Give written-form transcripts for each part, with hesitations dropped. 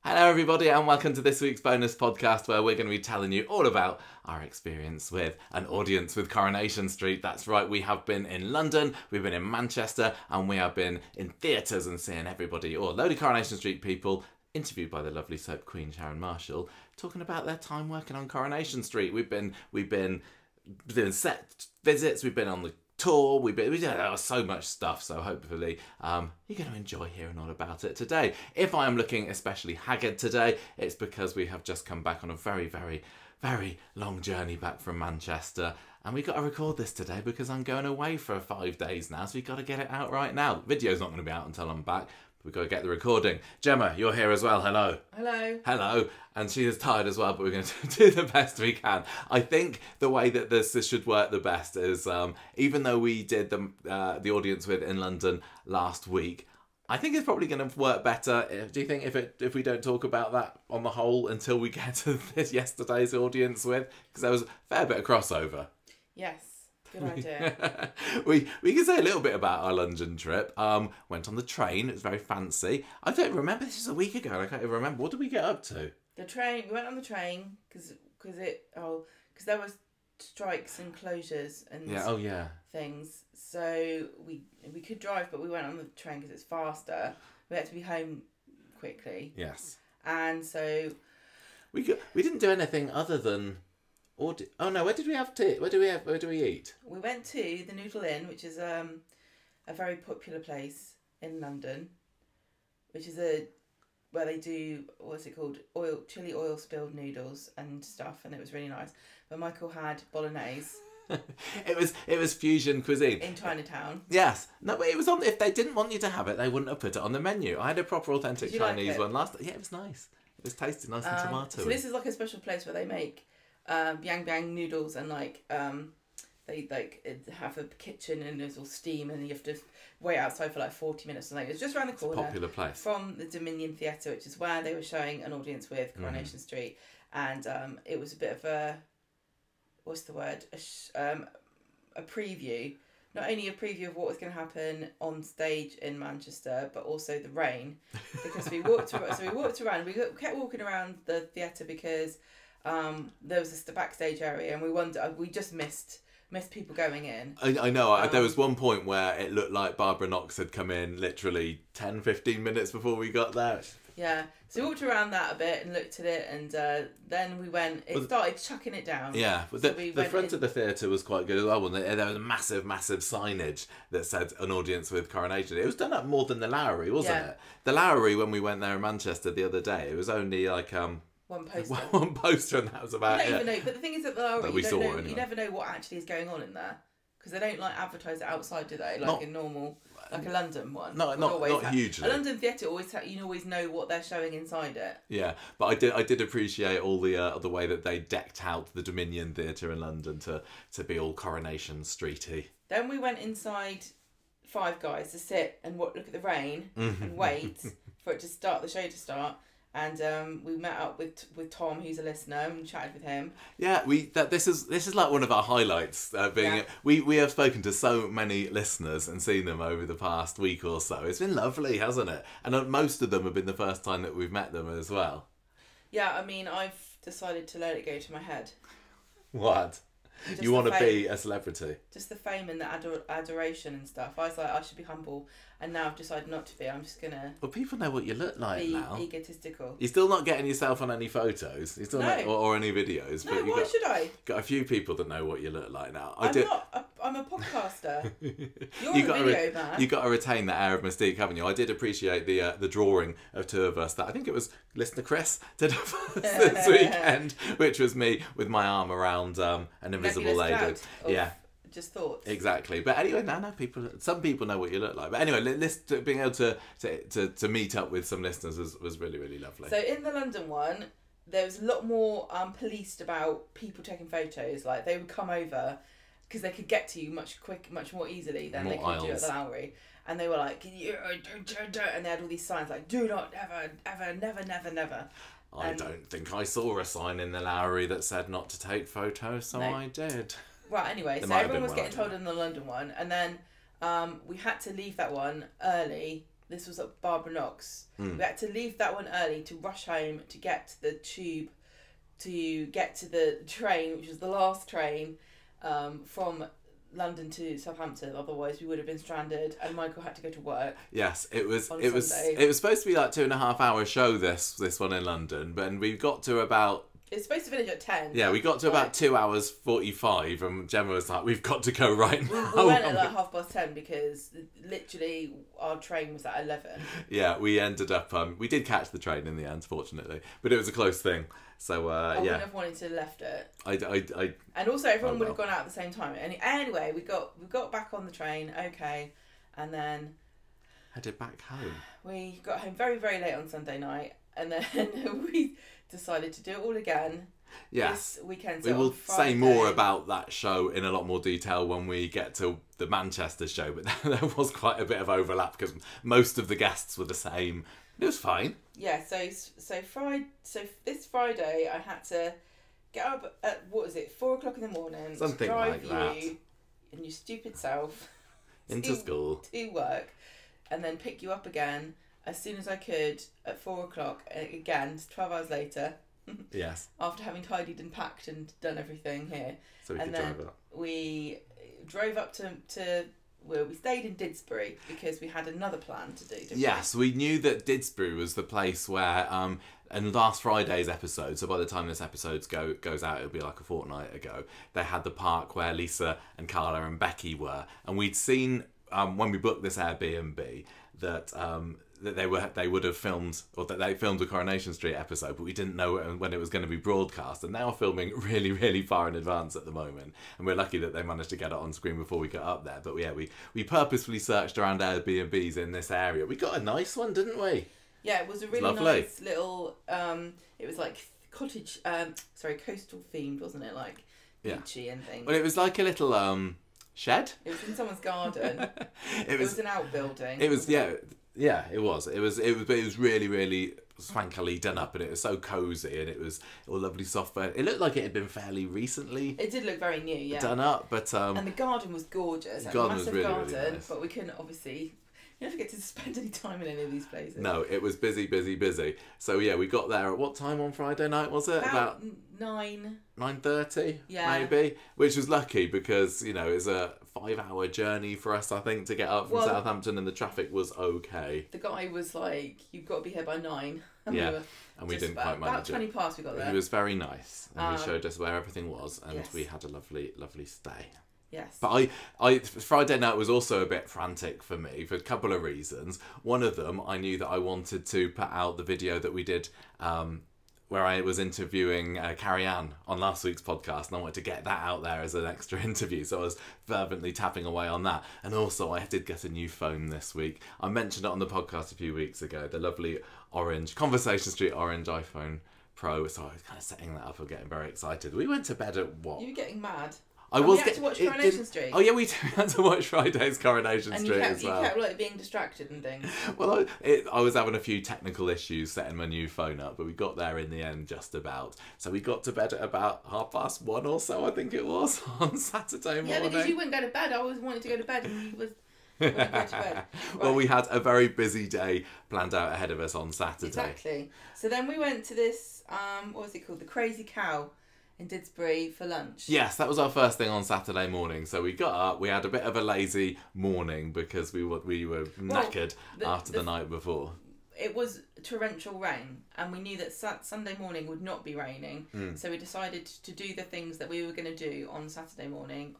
Hello everybody and welcome to this week's bonus podcast where we're going to be telling you all about our experience with an audience with Coronation Street. That's right, we have been in London, we've been in Manchester and we have been in theatres and seeing everybody, or a load of Coronation Street people interviewed by the lovely Soap Queen Sharon Marshall talking about their time working on Coronation Street. We've been doing set visits, we've been on the tour, we did so much stuff, so hopefully you're going to enjoy hearing all about it today. If I am looking especially haggard today, it's because we have just come back on a very long journey back from Manchester, and we got to record this today because I'm going away for 5 days now, so we've got to get it out right now. The video's not going to be out until I'm back. We've got to get the recording. Gemma, you're here as well. Hello. Hello. Hello. And she is tired as well, but we're going to do the best we can. I think the way that this should work the best is, even though we did the audience with in London last week, I think it's probably going to work better. Do you think if we don't talk about that on the whole until we get to this yesterday's audience with? Because there was a fair bit of crossover. Yes. Good idea. we can say a little bit about our London trip. Went on the train. It was very fancy. I don't remember. This is a week ago. I can't even remember. What did we get up to? The train. We went on the train because there was strikes and closures and things. So we could drive, but we went on the train because it's faster. We had to be home quickly. Yes. And so we didn't do anything other than. Oh no! Where did we have tea? Where do we eat? We went to the Noodle Inn, which is a very popular place in London, which is where they do, what's it called, chili oil spilled noodles and stuff, and it was really nice. But Michael had bolognese. It was fusion cuisine in Chinatown. Yes, no, but it was on. If they didn't want you to have it, they wouldn't have put it on the menu. I had a proper authentic Chinese one last. Yeah, it was nice. It was tasty, nice and tomatoey. So this is like a special place where they make biang biang noodles, and they have a kitchen and there's all steam and you have to wait outside for like 40 minutes or something. It's just around the corner. It's a popular place. From the Dominion Theatre, which is where they were showing an audience with Coronation Street, and it was a bit of a, what's the word, a preview. Not only a preview of what was going to happen on stage in Manchester, but also the rain, because we walked around. We kept walking around the theatre because there was a backstage area, and we just missed people going in. I know. There was one point where it looked like Barbara Knox had come in literally 10-15 minutes before we got there. Yeah, so we walked around that a bit and looked at it, and then we went. It started chucking it down. Yeah, but the front of the theatre was quite good as well. There was a massive signage that said an audience with Coronation. It was done up more than the Lowry, wasn't it? The Lowry, when we went there in Manchester the other day, it was only like one poster. One poster, and that was about it. You don't even know. But the thing is that the Lowry, you never know what actually is going on in there, because they don't like advertise it outside, do they? Like a normal, like a London one. Not hugely. A London theatre you always know what they're showing inside it. Yeah, but I did appreciate all the way that they decked out the Dominion Theatre in London to be all Coronation Streety. Then we went inside Five Guys to sit and look at the rain and wait for it to start, the show to start. And we met up with Tom, who's a listener, and chatted with him. Yeah, this is like one of our highlights. We have spoken to so many listeners and seen them over the past week or so. It's been lovely, hasn't it? And most of them have been the first time that we've met them as well. Yeah, I mean, I've decided to let it go to my head. What? You want to be a celebrity? Just the fame and the adoration and stuff. I was like, I should be humble, and now I've decided not to be. I'm just gonna. Well, people know what you look like now. Be egotistical. You're still not getting yourself on any photos. You still not, or any videos. No, why should I? Got a few people that know what you look like now. I'm a podcaster. You're a video man. You got to retain that air of mystique, haven't you? I did appreciate the drawing of two of us that I think it was listener Chris did this weekend, which was me with my arm around an invisible lady. Yeah. Just thoughts. Exactly. But anyway, some people know what you look like. But anyway, being able to meet up with some listeners was really, really lovely. So in the London one, there was a lot more policed about people taking photos. Like, they would come over because they could get to you much more easily than they could do at the Lowry. And they were like, and they had all these signs like, do not ever, never. I don't think I saw a sign in the Lowry that said not to take photos, so no. I did. Right, anyway, so everyone was getting told in the London one, and then we had to leave that one early this was at Barbara Knox. We had to leave that one early to rush home to get to the tube, to get to the train, which was the last train from London to Southampton. Otherwise, we would have been stranded, and Michael had to go to work. Yes, it was Sunday. it was supposed to be like 2.5 hour show. This one in London, but we got to about. It's supposed to finish at 10. Yeah, we got to about 2 hours 45, and Gemma was like, "We've got to go right now." We went at like 10:30 because literally our train was at 11. Yeah, we ended up. We did catch the train in the end, fortunately, but it was a close thing. So I wouldn't have wanted to have left it. I and also everyone would have gone out at the same time. Anyway, we got back on the train, okay, and then headed back home. We got home very, very late on Sunday night, and then we decided to do it all again. Yes, this weekend. We will say more about that show in a lot more detail when we get to the Manchester show, but there was quite a bit of overlap because most of the guests were the same. It was fine. Yeah, so this Friday I had to get up at, 4 o'clock in the morning, something drive like that, you and your stupid self into school to work, and then pick you up again as soon as I could at 4 o'clock again, 12 hours later. Yes. After having tidied and packed and done everything here, so we could drive up. We drove up to where we stayed in Didsbury because we had another plan to do. Yes, we knew that Didsbury was the place where in last Friday's episode, so by the time this episode goes out, it'll be like a fortnight ago, they had the park where Lisa and Carla and Becky were, and we'd seen when we booked this Airbnb that they would have filmed, or that they filmed the Coronation Street episode, but we didn't know when it was going to be broadcast, and they are filming really, really far in advance at the moment, and we're lucky that they managed to get it on screen before we got up there. But yeah, we purposefully searched around Airbnbs in this area. We got a nice one, didn't we? Yeah, it was a really nice little it was like cottage coastal themed, wasn't it? Like beachy and things. Well, it was like a little shed. It was in someone's garden. It was an outbuilding. It was Yeah, it was. It was really, really swankily done up, and it was so cosy, and it was all lovely software. It looked like it had been fairly recently. It did look very new, yeah. Done up, but and the garden was gorgeous. The garden was really, garden, really nice. But we couldn't obviously. You never get to spend any time in any of these places. No, it was busy. So yeah, we got there at what time on Friday night was it? About 9:30. Yeah, maybe. Which was lucky because it's a 5-hour journey for us, I think, to get up from Southampton, and the traffic was okay. The guy was like, "You've got to be here by 9." And we didn't quite manage it. About 20 past we got there. He was very nice, and he showed us where everything was, and we had a lovely, lovely stay. Yes. But I Friday night was also a bit frantic for me for a couple of reasons. One of them, I knew that I wanted to put out the video that we did where I was interviewing Carrie Ann on last week's podcast, and I wanted to get that out there as an extra interview, so I was fervently tapping away on that. And also I did get a new phone this week. I mentioned it on the podcast a few weeks ago, the lovely orange Conversation Street orange iPhone Pro, so I was kind of setting that up and getting very excited. We went to bed at what? You were getting mad. We had to watch Coronation Street. Oh yeah, we had to watch Friday's Coronation Street as well. You kept like being distracted and things. Well, I was having a few technical issues setting my new phone up, but we got there in the end just about. So we got to bed at about 1:30 or so, I think it was, on Saturday morning. Yeah, because you wouldn't go to bed. I always wanted to go to bed, and you was. Go to bed. Right. Well, we had a very busy day planned out ahead of us on Saturday. Exactly. So then we went to this, what was it called? The Crazy Cow in Didsbury for lunch. Yes, that was our first thing on Saturday morning. So we got up, we had a bit of a lazy morning because we were knackered after the night before. It was torrential rain, and we knew that Sunday morning would not be raining, so we decided to do the things that we were going to do on Sunday morning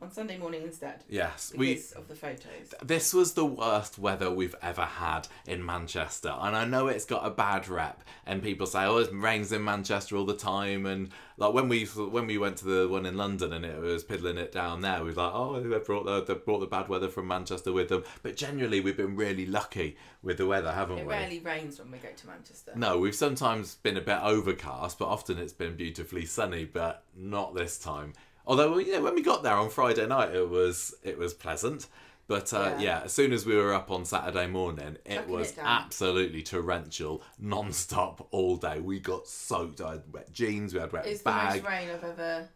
instead. Yes, because of the photos. This was the worst weather we've ever had in Manchester, and I know it's got a bad rep, and people say, "Oh, it rains in Manchester all the time," and like when we went to the one in London and it was piddling it down there, we were like, "Oh, they brought the bad weather from Manchester with them." But generally, we've been really lucky with the weather, haven't we? It rarely rains when we go to Manchester. No, we've sometimes been a bit overcast, but often it's been beautifully sunny, but not this time. Although, when we got there on Friday night, it was pleasant. But as soon as we were up on Saturday morning, it was absolutely torrential, non-stop all day. We got soaked. I had wet jeans, we had wet bag. It's the most rain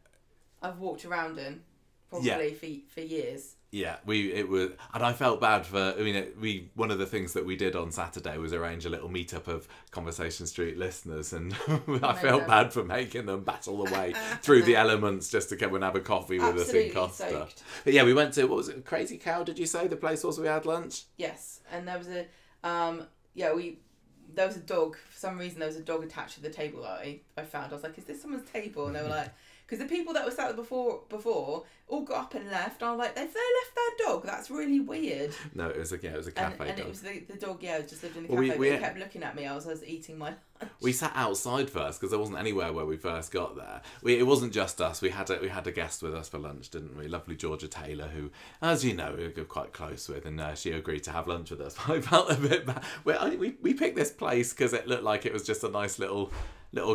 I've walked around in, probably for years. Yeah, it was, and I felt bad for. I mean, one of the things that we did on Saturday was arrange a little meetup of Conversation Street listeners, and I felt bad for making them battle the way through the elements just to come and have a coffee with us in Costa. Soaked. But yeah, we went to, what was it, Crazy Cow? Did you say the place was we had lunch? Yes, and there was a there was a dog. For some reason, there was a dog attached to the table that I found. I was like, "Is this someone's table?" And they were like. Because the people that were sat there before all got up and left. I was like, "They've left their dog. That's really weird." No, it was a cafe and dog. it was the dog. Yeah, just lived in the cafe. But he kept looking at me. I was eating my lunch. We sat outside first because there wasn't anywhere where we first got there. It wasn't just us. We had a guest with us for lunch, didn't we? Lovely Georgia Taylor, who, as you know, we're quite close with, and she agreed to have lunch with us. I felt a bit bad. We picked this place because it looked like it was just a nice little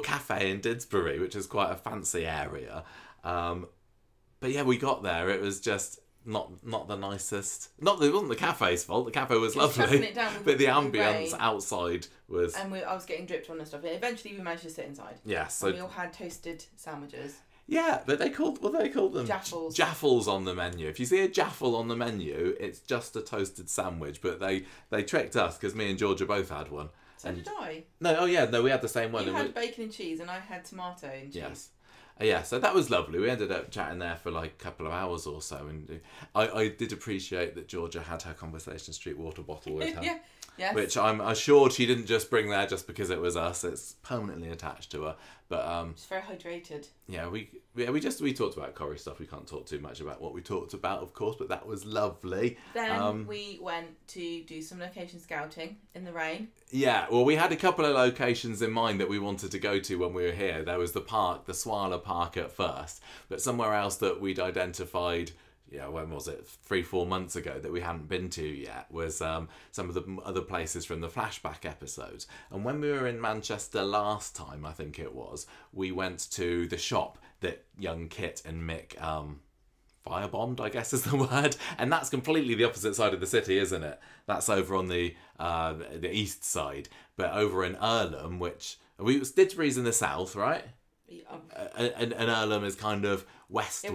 cafe in Didsbury, which is quite a fancy area. But yeah, we got there. It was just not the nicest. It wasn't the cafe's fault. The cafe was lovely, but the ambience outside was. And I was getting dripped on and stuff. Eventually, we managed to sit inside. Yeah, so we all had toasted sandwiches. Yeah, but they called them jaffles. Jaffles on the menu. If you see a jaffle on the menu, it's just a toasted sandwich. But they tricked us because me and Georgia both had one. So did I? No, we had the same one. You had bacon and cheese, and I had tomato and cheese. Yes. Yeah, so that was lovely. We ended up chatting there for like a couple of hours or so, and I did appreciate that Georgia had her Conversation Street water bottle with her. Yeah. Yes. Which I'm assured she didn't just bring there just because it was us. It's permanently attached to her. But she's very hydrated. Yeah, we talked about Corrie stuff. We can't talk too much about what we talked about, of course, but that was lovely. Then we went to do some location scouting in the rain. Yeah, well, we had a couple of locations in mind that we wanted to go to when we were here. There was the park, the Swala Park at first, but somewhere else that we'd identified. Yeah, when was it? 3-4 months ago that we hadn't been to yet was some of the other places from the flashback episodes. And when we were in Manchester last time, I think it was, we went to the shop that young Kit and Mick firebombed, I guess is the word. And that's completely the opposite side of the city, isn't it? That's over on the east side. But over in Earlham, which Didsbury's in the south, right? And Earlham is kind of westwards. It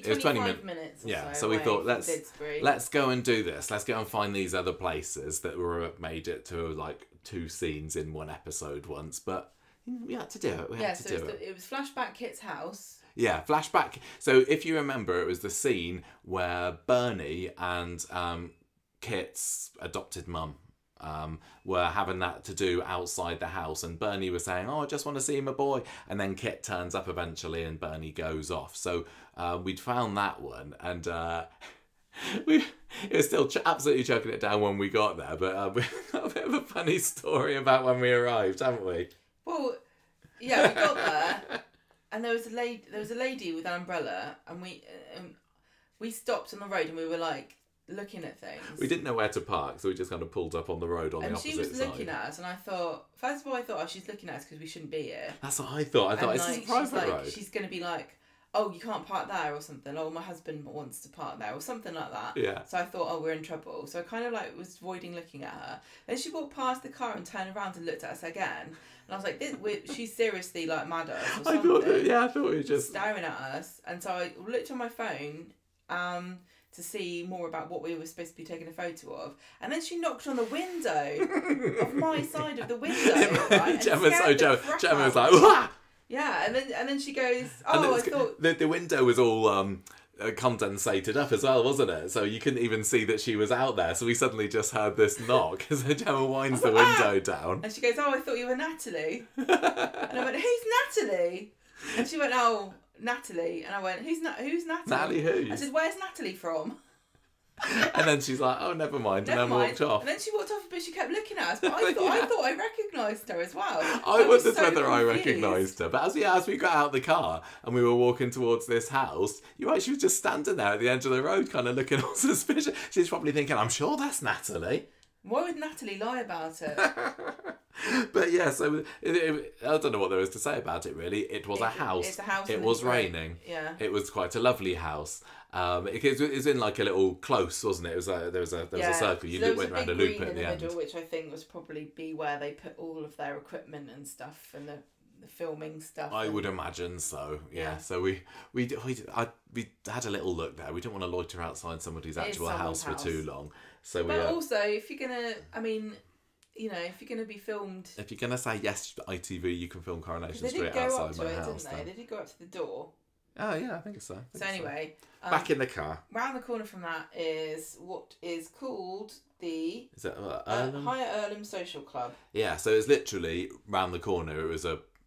was 25 minutes. Yeah, so we thought let's go and do this. Let's go and find these other places that were made it to like 2 scenes in one episode once, but we had to do it. It was flashback Kit's house. Yeah, flashback. So if you remember, it was the scene where Bernie and Kit's adopted mum were having that to do outside the house, and Bernie was saying, "Oh, I just want to see my boy," and then Kit turns up eventually and Bernie goes off. So we'd found that one, and it was still absolutely choking it down when we got there, but we've got a bit of a funny story about when we arrived, haven't we? Well, yeah, we got there and there was a lady with an umbrella, and we stopped on the road and we were like looking at things. We didn't know where to park, so we just kind of pulled up on the road on the opposite side. And she was looking at us, and I thought, first of all, oh, she's looking at us because we shouldn't be here. That's what I thought. I thought, it's a private road. She's going to be like, "Oh, you can't park there," or something. "Oh, my husband wants to park there," or something like that. Yeah. So I thought, oh, we're in trouble. So I kind of like was avoiding looking at her. Then she walked past the car and turned around and looked at us again. And I was like, she's seriously like mad at us or something. I thought we were just staring at us. And so I looked on my phone to see more about what we were supposed to be taking a photo of. And then she knocked on the window of my side of the window. Right? Gemma was like, "Wah!" Yeah, and then she goes, "Oh, I thought..." The window was all condensated up as well, wasn't it? So you couldn't even see that she was out there. So we suddenly just heard this knock as Gemma winds the window down. And she goes, "Oh, I thought you were Natalie." And I went, "Who's Natalie?" And she went, "Oh, Natalie." And I went, who's Natalie? Natalie who? I said, "Where's Natalie from?" And then she's like, "Oh, never mind," and then walked off. And then she walked off, but she kept looking at us. But I thought I recognised her as well. I wondered whether I recognised her. But as we got out of the car and we were walking towards this house, you're right, she was just standing there at the edge of the road, kind of looking all suspicious. She's probably thinking, "I'm sure that's Natalie." Why would Natalie lie about it? But yeah, so I don't know what there is to say about it really. It was a house. It's a house. It was raining. Yeah. It was quite a lovely house. It was in like a little close, wasn't it? It was there was a circle. You went around a loop at the end. Middle, which I think was probably be where they put all of their equipment and stuff, and the filming stuff. I would imagine so. Yeah. So we had a little look there. We didn't want to loiter outside somebody's actual house for too long. So but also, if you're gonna, I mean, you know, if you're gonna be filmed, if you're gonna say yes to ITV, you can film Coronation Street outside my house. Didn't they? They did go up to the door. Oh yeah, I think so. Anyway, back in the car. Round the corner from that is what is called the Higher Earlham Social Club. Yeah, so it's literally round the corner. It was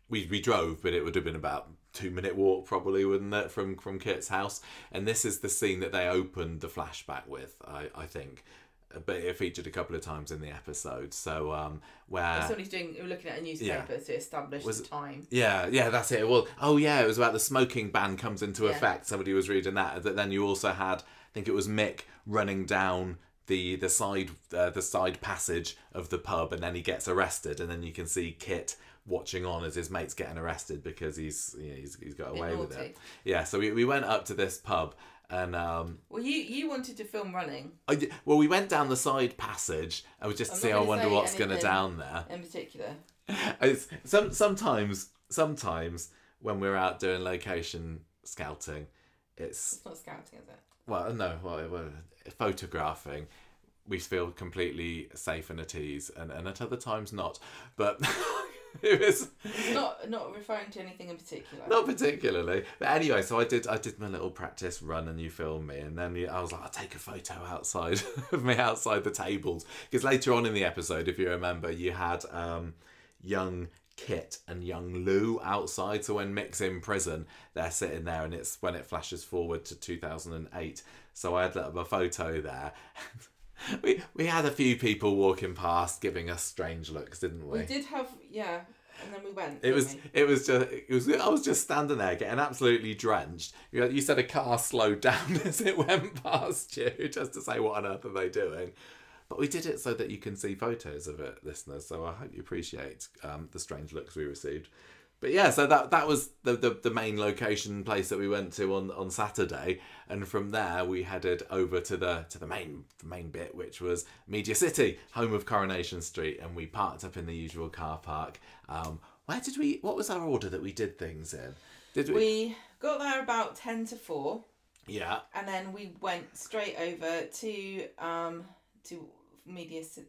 we drove, but it would have been about 2-minute walk probably, wouldn't it, from Kit's house? And this is the scene that they opened the flashback with, I think. But it featured a couple of times in the episode. So where somebody's looking at a newspaper to establish the time. Yeah, that's it. Well, it was about the smoking ban comes into effect. Somebody was reading that. But then you also had, I think it was Mick running down the side passage of the pub, and then he gets arrested, and then you can see Kit watching on as his mate's getting arrested because he's got away with it. Yeah, so we went up to this pub. And well, you wanted to film running. We went down the side passage. I was just to see. I wonder what's going to down there. In particular, sometimes when we're out doing location scouting, it's not scouting, is it? Well, no, photographing. We feel completely safe and at ease, and at other times not. But it was not referring to anything in particular. Not particularly, but anyway. So I did my little practice run, and you filmed me, and then I was like, I'll take a photo outside of me outside the tables, because later on in the episode, if you remember, you had young Kit and young Lou outside. So when Mick's in prison, they're sitting there, and it's when it flashes forward to 2008. So I had a photo there. We had a few people walking past giving us strange looks, didn't we? We did have, yeah, and then we went. I was just standing there getting absolutely drenched. You said a car slowed down as it went past you, just to say, what on earth are they doing? But we did it so that you can see photos of it, listeners. So I hope you appreciate the strange looks we received. But yeah, so that was the main location place that we went to on Saturday, and from there we headed over to the main bit, which was Media City, home of Coronation Street, and we parked up in the usual car park. What was our order that we did things in? We got there about 10 to 4. Yeah. And then we went straight over to Media to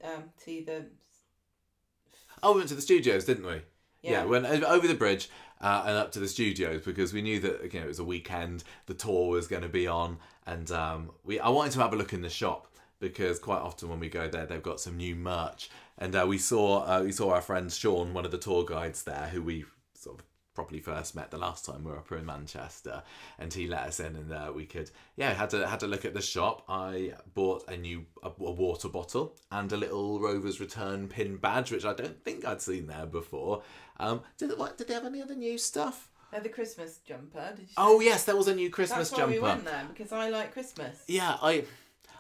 the. Oh, we went to the studios, didn't we? Yeah, went over the bridge and up to the studios, because we knew that it was a weekend, the tour was going to be on, and I wanted to have a look in the shop, because quite often when we go there, they've got some new merch, and we saw our friend Sean, one of the tour guides there, who we sort of properly first met the last time we were up in Manchester, and he let us in, and we could had to look at the shop. I bought a water bottle and a little Rovers Return pin badge, which I don't think I'd seen there before. Did they have any other new stuff? The Christmas jumper. Did you Oh yes, there was a new Christmas jumper. That's why we went there, because I like Christmas. Yeah, I've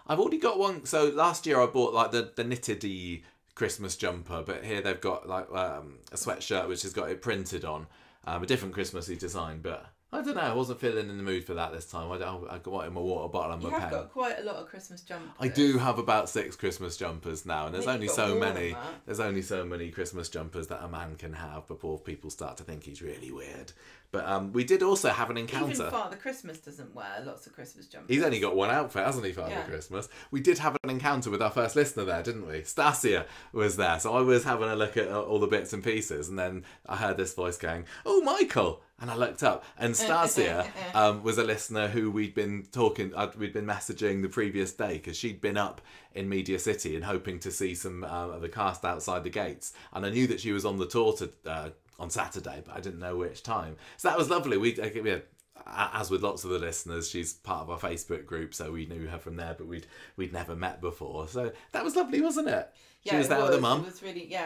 already got one. So last year I bought like the knitted-y Christmas jumper, but here they've got like a sweatshirt which has got it printed on. A different Christmassy design, but I don't know. I wasn't feeling in the mood for that this time. I got in my water bottle and my pen. You have got quite a lot of Christmas jumpers. I do have about 6 Christmas jumpers now, and there's only so many. There's only so many Christmas jumpers that a man can have before people start to think he's really weird. But we did also have an encounter. Even Father Christmas doesn't wear lots of Christmas jumpers. He's only got one outfit, hasn't he, Father Christmas? We did have an encounter with our first listener there, didn't we? Stasia was there. So I was having a look at all the bits and pieces, and then I heard this voice going, "Oh, Michael!" And I looked up, and Stasia was a listener who we'd been messaging the previous day, because she'd been up in Media City and hoping to see some of the cast outside the gates. And I knew that she was on the tour on Saturday, but I didn't know which time. So that was lovely. We as with lots of the listeners, she's part of our Facebook group, so we knew her from there, but we'd never met before. So that was lovely, wasn't it? Yeah, she was there with her mum. It was really,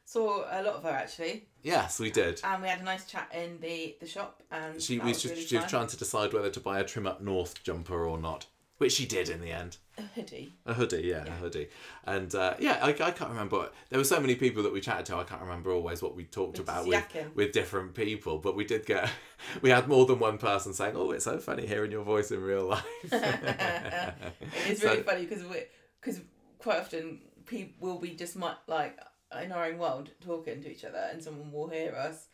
saw a lot of her actually. Yes, we did. And we had a nice chat in the shop, and she was trying to decide whether to buy a Trim Up North jumper or not, which she did in the end. A hoodie. A hoodie. And I can't remember. There were so many people that we chatted to. I can't remember always what we talked about with different people. But we we had more than one person saying, "Oh, it's so funny hearing your voice in real life." It's really funny because quite often people will be just like in our own world talking to each other, and someone will hear us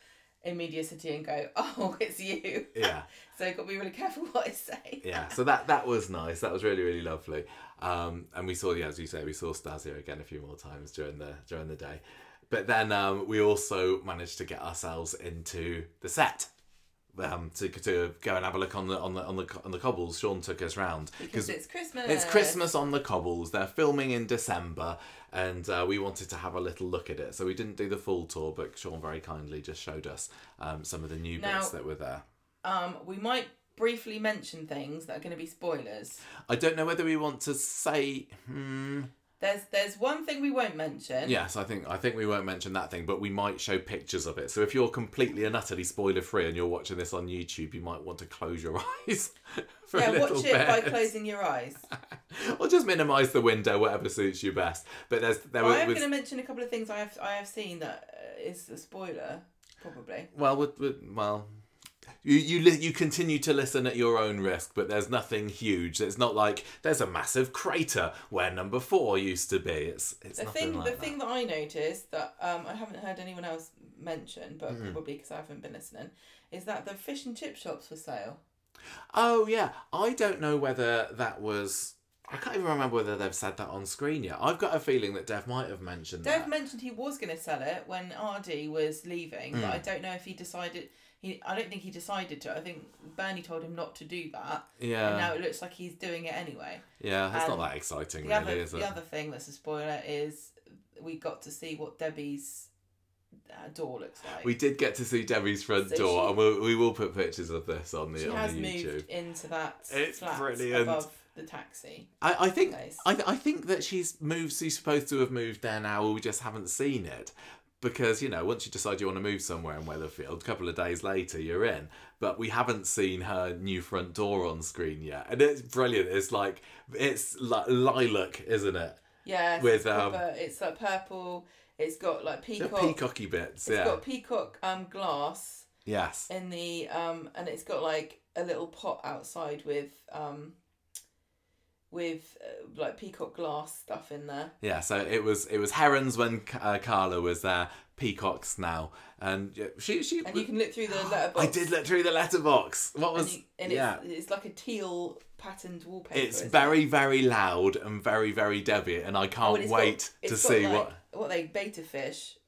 in Media City and go, "Oh, it's you." Yeah. So you've got to be really careful what I say. Yeah, so that was nice. That was really, really lovely. And we saw, as you say, we saw Stasia again a few more times during the day. But then we also managed to get ourselves into the set. To go and have a look on the cobbles. Sean took us round Because it's Christmas. It's Christmas on the cobbles. They're filming in December, and we wanted to have a little look at it. So we didn't do the full tour, but Sean very kindly just showed us some of the new bits that were there. We might briefly mention things that are going to be spoilers. I don't know whether we want to say. There's one thing we won't mention. Yes, I think we won't mention that thing, but we might show pictures of it. So if you're completely and utterly spoiler free and you're watching this on YouTube, you might want to close your eyes. Watch it by closing your eyes. Or just minimise the window, whatever suits you best. But I am going to mention a couple of things I have seen that is a spoiler, probably. Well. You continue to listen at your own risk, but there's nothing huge. It's not like there's a massive crater where number 4 used to be. It's nothing like that. The thing that I noticed that I haven't heard anyone else mention, but probably because I haven't been listening, is that the fish and chip shops for sale. Oh yeah, I don't know whether that was. I can't even remember whether they've said that on screen yet. I've got a feeling that Dev might have mentioned that. Dev mentioned he was going to sell it when RD was leaving, but I don't know if he decided. I don't think he decided to. I think Bernie told him not to do that. Yeah. And now it looks like he's doing it anyway. Yeah, it's not that exciting, really, is it? The other thing that's a spoiler is we got to see what Debbie's door looks like. We did get to see Debbie's front door, and we will put pictures of this on the YouTube. She has moved into that flat brilliant. above the taxi. I think that she's supposed to have moved there now, we just haven't seen it. Because, once you decide you want to move somewhere in Weatherfield, a couple of days later you're in. But we haven't seen her new front door on screen yet. And it's brilliant. It's like lilac, isn't it? Yeah. With it's like purple. It's got like peacock. Peacocky bits, It's got peacock glass. Yes. In the and it's got like a little pot outside with like peacock glass stuff in there. Yeah, so it was herons when Carla was there, peacocks now, and she and you can look through the letterbox. I did look through the letterbox. What was it's like a teal patterned wallpaper. It's very very loud and very very Debbie, and I can't wait to see what they beta fish.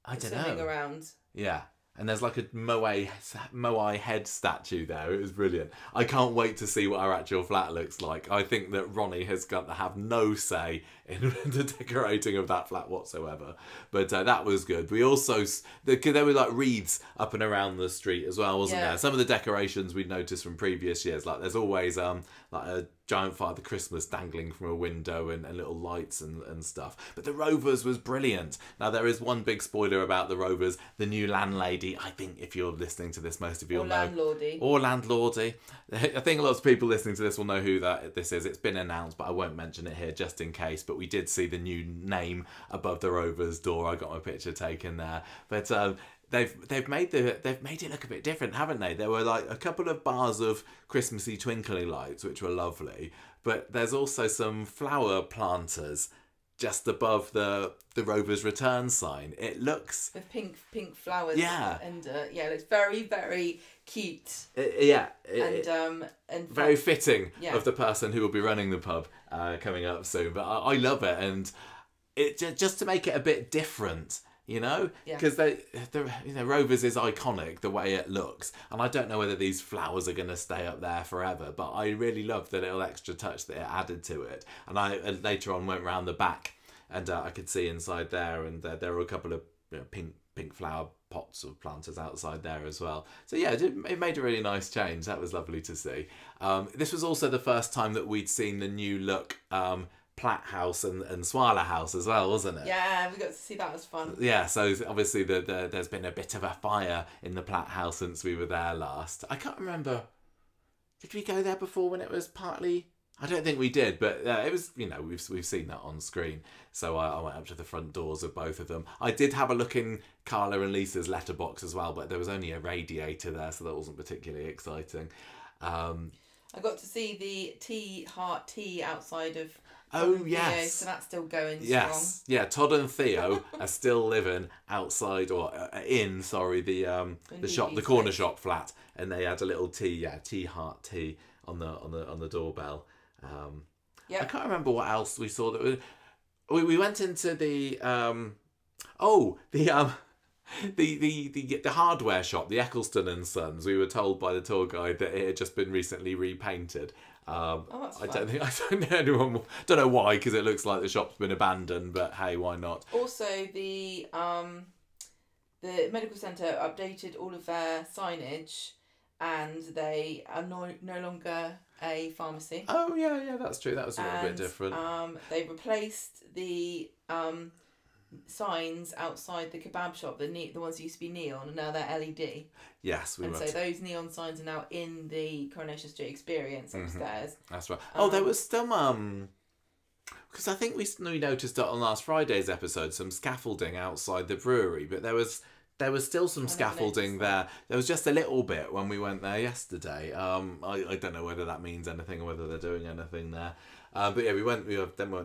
I don't swimming know. Around. Yeah. And there's like a Moai head statue there. It was brilliant. I can't wait to see what our actual flat looks like. I think that Ronnie has got to have no say in the decorating of that flat whatsoever. But that was good. We also... There were like wreaths up and around the street as well, wasn't there? Some of the decorations we'd noticed from previous years. Like there's always like a giant Father Christmas dangling from a window and little lights and stuff. But the Rovers was brilliant. Now there is one big spoiler about the Rovers. The new landlady, I think if you're listening to this, most of you will know. Or landlordy. I think lots of people listening to this will know who this is. It's been announced, but I won't mention it here just in case. But we did see the new name above the Rovers door. I got my picture taken there. But they've made it look a bit different, haven't they? There were like a couple of bars of Christmassy twinkly lights, which were lovely. But there's also some flower planters just above the Rovers Return sign. It looks with pink flowers. Yeah, and it looks very very cute. And very fitting of the person who will be running the pub coming up soon. But I love it, and it just to make it a bit different. Because Rovers is iconic the way it looks, and I don't know whether these flowers are going to stay up there forever, but I really loved the little extra touch that it added to it. And I later on went round the back, and I could see inside there, and there were a couple of pink flower pots of planters outside there as well. So yeah, it made a really nice change. That was lovely to see. This was also the first time that we'd seen the new look Platt House and Swala House as well, wasn't it? Yeah, we got to see that. It was fun. Yeah, so obviously there's been a bit of a fire in the Platt House since we were there last. I can't remember. Did we go there before when it was partly? I don't think we did, but it was, we've seen that on screen. So I went up to the front doors of both of them. I did have a look in Carla and Lisa's letterbox as well, but there was only a radiator there, so that wasn't particularly exciting. I got to see the Heart Tea outside of Oh, Theo, yes. so that's still going Yes, yeah. Todd and Theo are still living outside or the shop, the corner shop flat, and they had a little tea heart tea on the doorbell. I can't remember what else we saw. We went into the the hardware shop, the Eccleston and Sons. We were told by the tour guide that it had just been recently repainted. That's I fun. don't know why, because it looks like the shop's been abandoned. But hey, why not? Also, the medical centre updated all of their signage, and they are no longer a pharmacy. Oh yeah, that's true. That was a little bit different. They replaced the signs outside the kebab shop. The ones that used to be neon, and now they're LED. Yes, so those neon signs are now in the Coronation Street Experience upstairs. That's right. There was some because I think we noticed it on last Friday's episode, some scaffolding outside the brewery, but there was still some scaffolding there. There was just a little bit when we went there yesterday. I don't know whether that means anything or whether they're doing anything there. But yeah, we went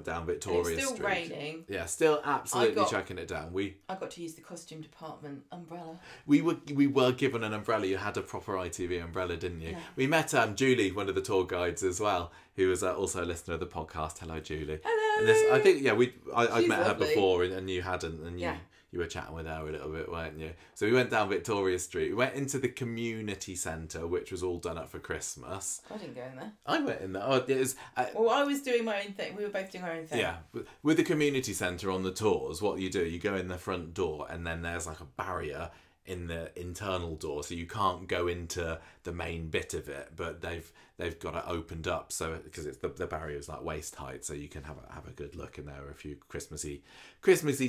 down Victoria Street. It's still raining. Yeah, still absolutely chucking it down. I got to use the costume department umbrella. We were given an umbrella. You had a proper ITV umbrella, didn't you? Yeah. We met Julie, one of the tour guides as well, who was also a listener of the podcast. Hello, Julie. Hello. I think I'd met lovely. her before, and you hadn't, and you were chatting with her a little bit, weren't you? So we went down Victoria Street. We went into the community centre, which was all done up for Christmas. I didn't go in there. I went in there. Oh, it was, well, I was doing my own thing. We were both doing our own thing. Yeah. With the community centre on the tours, what you do, you go in the front door, and then there's like a barrier in the internal door, so you can't go into the main bit of it, but they've got it opened up, so because it's the barrier is like waist height, so you can have a good look, and there are a few Christmassy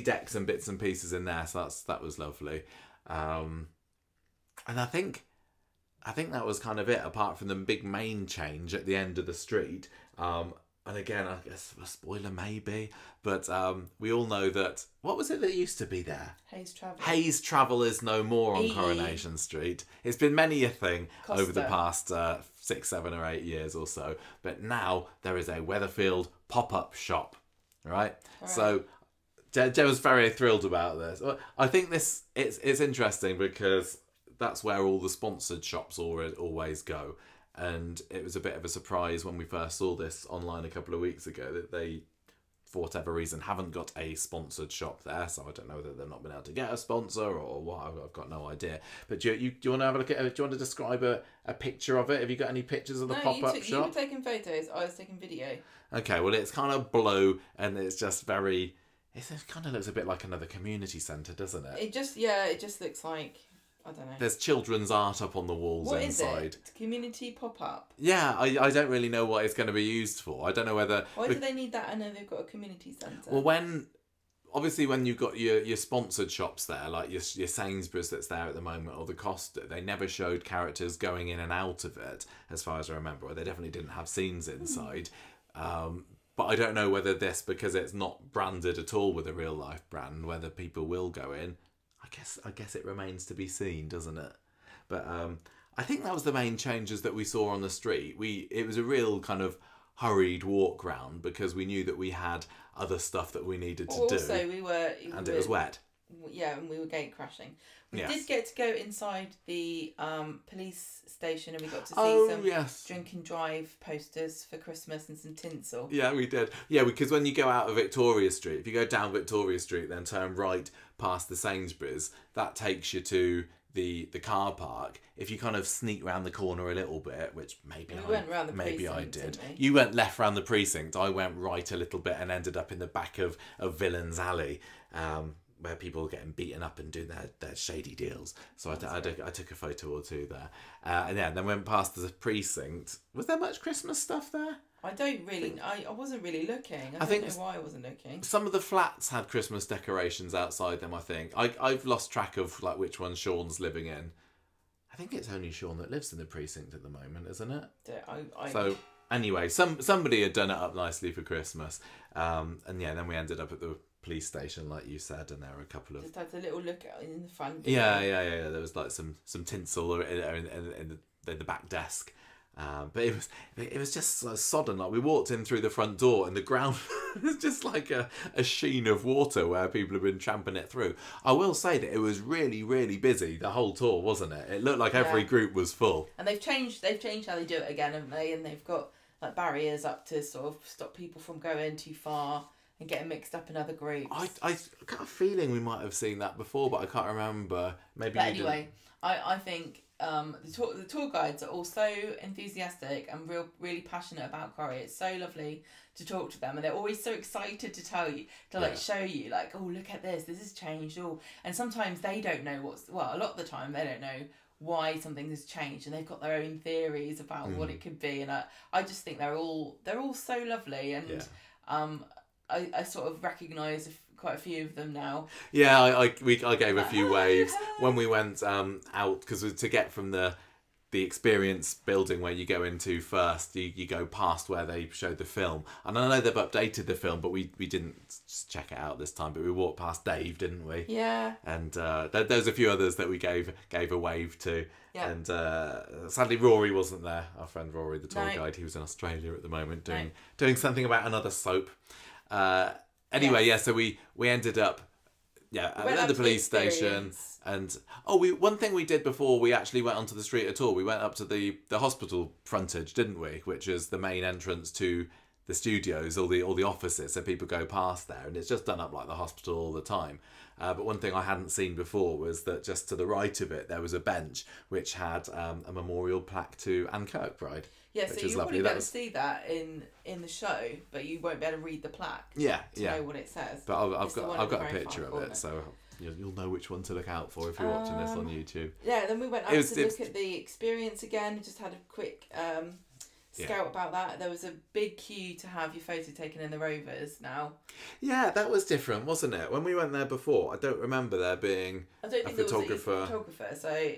decks and bits and pieces in there, so that was lovely. And I think that was kind of it, apart from the big main change at the end of the street. And again, I guess a spoiler maybe, but we all know that, what was it that used to be there? Hayes Travel is no more on Coronation Street. It's been many a thing over the past 6, 7 or 8 years or so, but now there is a Weatherfield pop-up shop, right? So Joe was very thrilled about this. I think it's interesting because that's where all the sponsored shops always go. And it was a bit of a surprise when we first saw this online a couple of weeks ago that they, for whatever reason, haven't got a sponsored shop there. So I don't know whether they've not been able to get a sponsor or what. I've got no idea. But do you want to have a look at it? Do you want to describe a picture of it? Have you got any pictures of the pop-up shop? You were taking photos. I was taking video. Okay, well, it's kind of blue and it's just very... It kind of looks a bit like another community centre, doesn't it? It just looks like... I don't know. There's children's art up on the walls inside. What is it? Community pop-up? Yeah, I don't really know what it's going to be used for. I don't know whether... Why do they need that? I know they've got a community centre. Well, when you've got your sponsored shops there, like your Sainsbury's that's there at the moment, or the Costa, they never showed characters going in and out of it, as far as I remember. They definitely didn't have scenes inside. But I don't know whether this, because it's not branded at all with a real-life brand, whether people will go in. I guess it remains to be seen, doesn't it? But I think that was the main changes that we saw on the street. It was a real kind of hurried walk round because we knew that we had other stuff that we needed to do. Also, it was wet. Yeah, and we were gate crashing. We did get to go inside the police station, and we got to see some drink and drive posters for Christmas and some tinsel. Yeah, we did. Yeah, because when you go out of Victoria Street, if you go down Victoria Street, then turn right past the Sainsbury's, that takes you to the car park. If you kind of sneak round the corner a little bit, which maybe I did. You went left round the precinct. I went right a little bit and ended up in the back of Villains Alley. Where people were getting beaten up and doing their shady deals. So I took a photo or two there. And then went past the precinct. Was there much Christmas stuff there? I don't really... I wasn't really looking. I don't know why I wasn't looking. Some of the flats had Christmas decorations outside them, I think. I've lost track of like which one Sean's living in. I think it's only Sean that lives in the precinct at the moment, isn't it? So anyway, somebody had done it up nicely for Christmas. And then we ended up at the police station, like you said, and there were a couple of... Just had a little look in the front. Yeah. There was like some tinsel in the back desk. But it was just so sodden. Like we walked in through the front door and the ground was just like a sheen of water where people have been tramping it through. I will say that it was really, really busy the whole tour, wasn't it? It looked like every group was full. And they've changed how they do it again, haven't they? And they've got like barriers up to sort of stop people from going too far and getting mixed up in other groups. I got a feeling we might have seen that before, but I can't remember. Maybe. But anyway, I think the tour guides are all so enthusiastic and really passionate about Corrie. It's so lovely to talk to them, and they're always so excited to tell you, to show you, like, oh, look at this has changed. Oh, and sometimes they don't know a lot of the time they don't know why something has changed, and they've got their own theories about what it could be. And I just think they're all so lovely, and I sort of recognise quite a few of them now. Yeah, I gave a few waves when we went out, because to get from the experience building where you go into first, you go past where they showed the film, and I know they've updated the film, but we didn't check it out this time. But we walked past Dave, didn't we? Yeah. And there's a few others that we gave a wave to. Yeah. And sadly Rory wasn't there. Our friend Rory, the tour guide, he was in Australia at the moment doing something about another soap. Anyway, so we ended up at the police station, and one thing we did before we actually went onto the street at all, we went up to the hospital frontage, didn't we? Which is the main entrance to the studios, all the offices, so people go past there, and it's just done up like the hospital all the time. But one thing I hadn't seen before was that just to the right of it there was a bench which had a memorial plaque to Anne Kirkbride. Yeah, so you'll probably be able to see that in the show, but you won't be able to read the plaque. Yeah, to know what it says. But I've got a picture of it, so you'll know which one to look out for if you're watching this on YouTube. Yeah, then we went up to look at the experience again. Just had a quick scout about that. There was a big queue to have your photo taken in the Rovers now. Yeah, that was different, wasn't it? When we went there before, I don't remember there being a photographer. So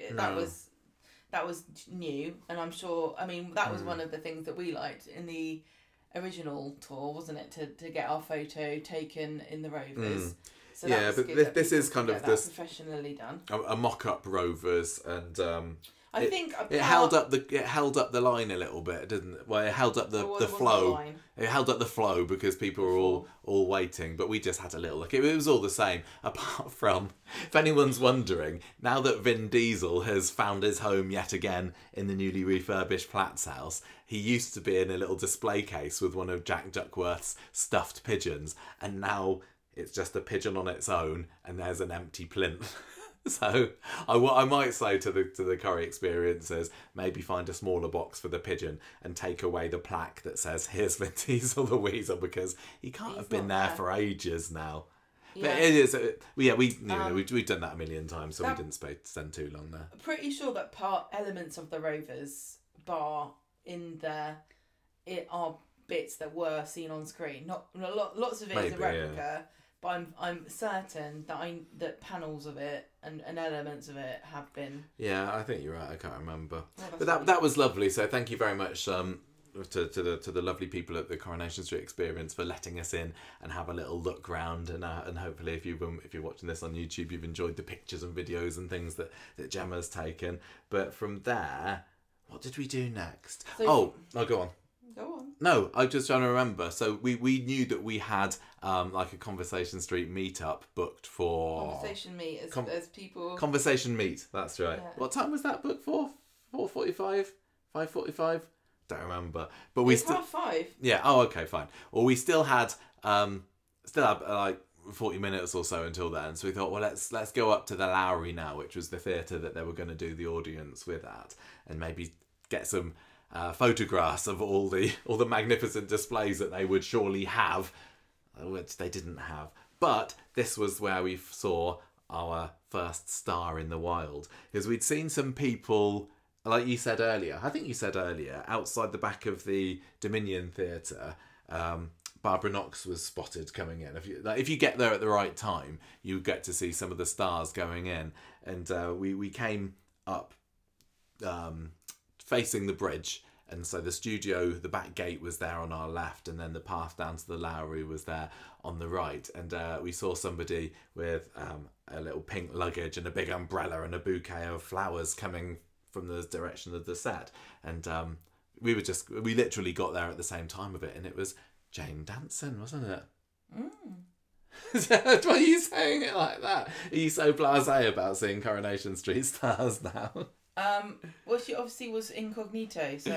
that was new, and I'm sure, that was one of the things that we liked in the original tour, wasn't it? To get our photo taken in the Rovers. So but this is kind of this professionally done. A mock-up Rovers, and I think it held up the line a little bit, didn't it? Well, it held up the flow. It held up the flow because people were all waiting, but we just had a little look. It was all the same, apart from, if anyone's wondering, now that Vin Diesel has found his home yet again in the newly refurbished Platt's house, he used to be in a little display case with one of Jack Duckworth's stuffed pigeons, and now it's just a pigeon on its own, and there's an empty plinth. So I might say to the Corrie experiences, maybe find a smaller box for the pigeon and take away the plaque that says "Here's Vin Diesel the Weasel," because he can't have been there for ages now. Yeah. But it is, we've done that a million times, so we didn't spend too long there. I'm pretty sure that elements of the Rovers bar in there, it are bits that were seen on screen. Not lots of it is a replica. Yeah. But I'm certain that panels of it and elements of it have been. Yeah, I think you're right. I can't remember, but that was lovely. So thank you very much to the lovely people at the Coronation Street Experience for letting us in and have a little look round, and hopefully if you're watching this on YouTube, you've enjoyed the pictures and videos and things that Gemma's taken. But from there, what did we do next? Go on. Go on. No, I'm just trying to remember. So we knew that we had like a Conversation Street meetup booked for... Conversation meet as people... Conversation meet, that's right. Yeah. What time was that booked for? 4:45? 5:45? Don't remember. But we still... 5:30. Yeah, okay, fine. Well, we still had like 40 minutes or so until then. So we thought, well, let's go up to the Lowry now, which was the theatre that they were going to do the audience with at, and maybe get some... photographs of all the magnificent displays that they would surely have, which they didn't have. But this was where we saw our first star in the wild, because we'd seen some people, like you said earlier, outside the back of the Dominion Theatre. Barbara Knox was spotted coming in. If you get there at the right time, you get to see some of the stars going in, and we came up facing the bridge, and so the studio, the back gate was there on our left, and then the path down to the Lowry was there on the right, and we saw somebody with a little pink luggage and a big umbrella and a bouquet of flowers coming from the direction of the set, and we literally got there at the same time of it, and it was Jane dancing, wasn't it? Why are you saying it like that? Are you so blasé about seeing Coronation Street stars now? Well, she obviously was incognito, so...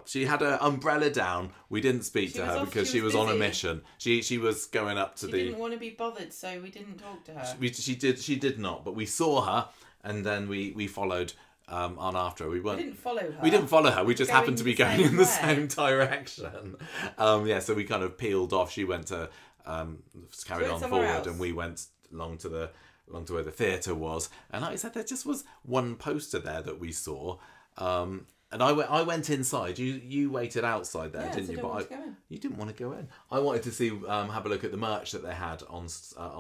She had her umbrella down. We didn't speak to her because she was on a busy. mission. She was going up to She didn't want to be bothered, so we didn't talk to her. She did not, but we saw her, and then we followed on after her. We didn't follow her. We didn't follow her. We just happened to be going in the same same direction. So we kind of peeled off. She went to carried on forward, else. and we went along to where the theatre was. And like I said, there just was one poster there that we saw. And I went inside. You waited outside there, didn't you? But you didn't want to go in. I wanted to see have a look at the merch that they had on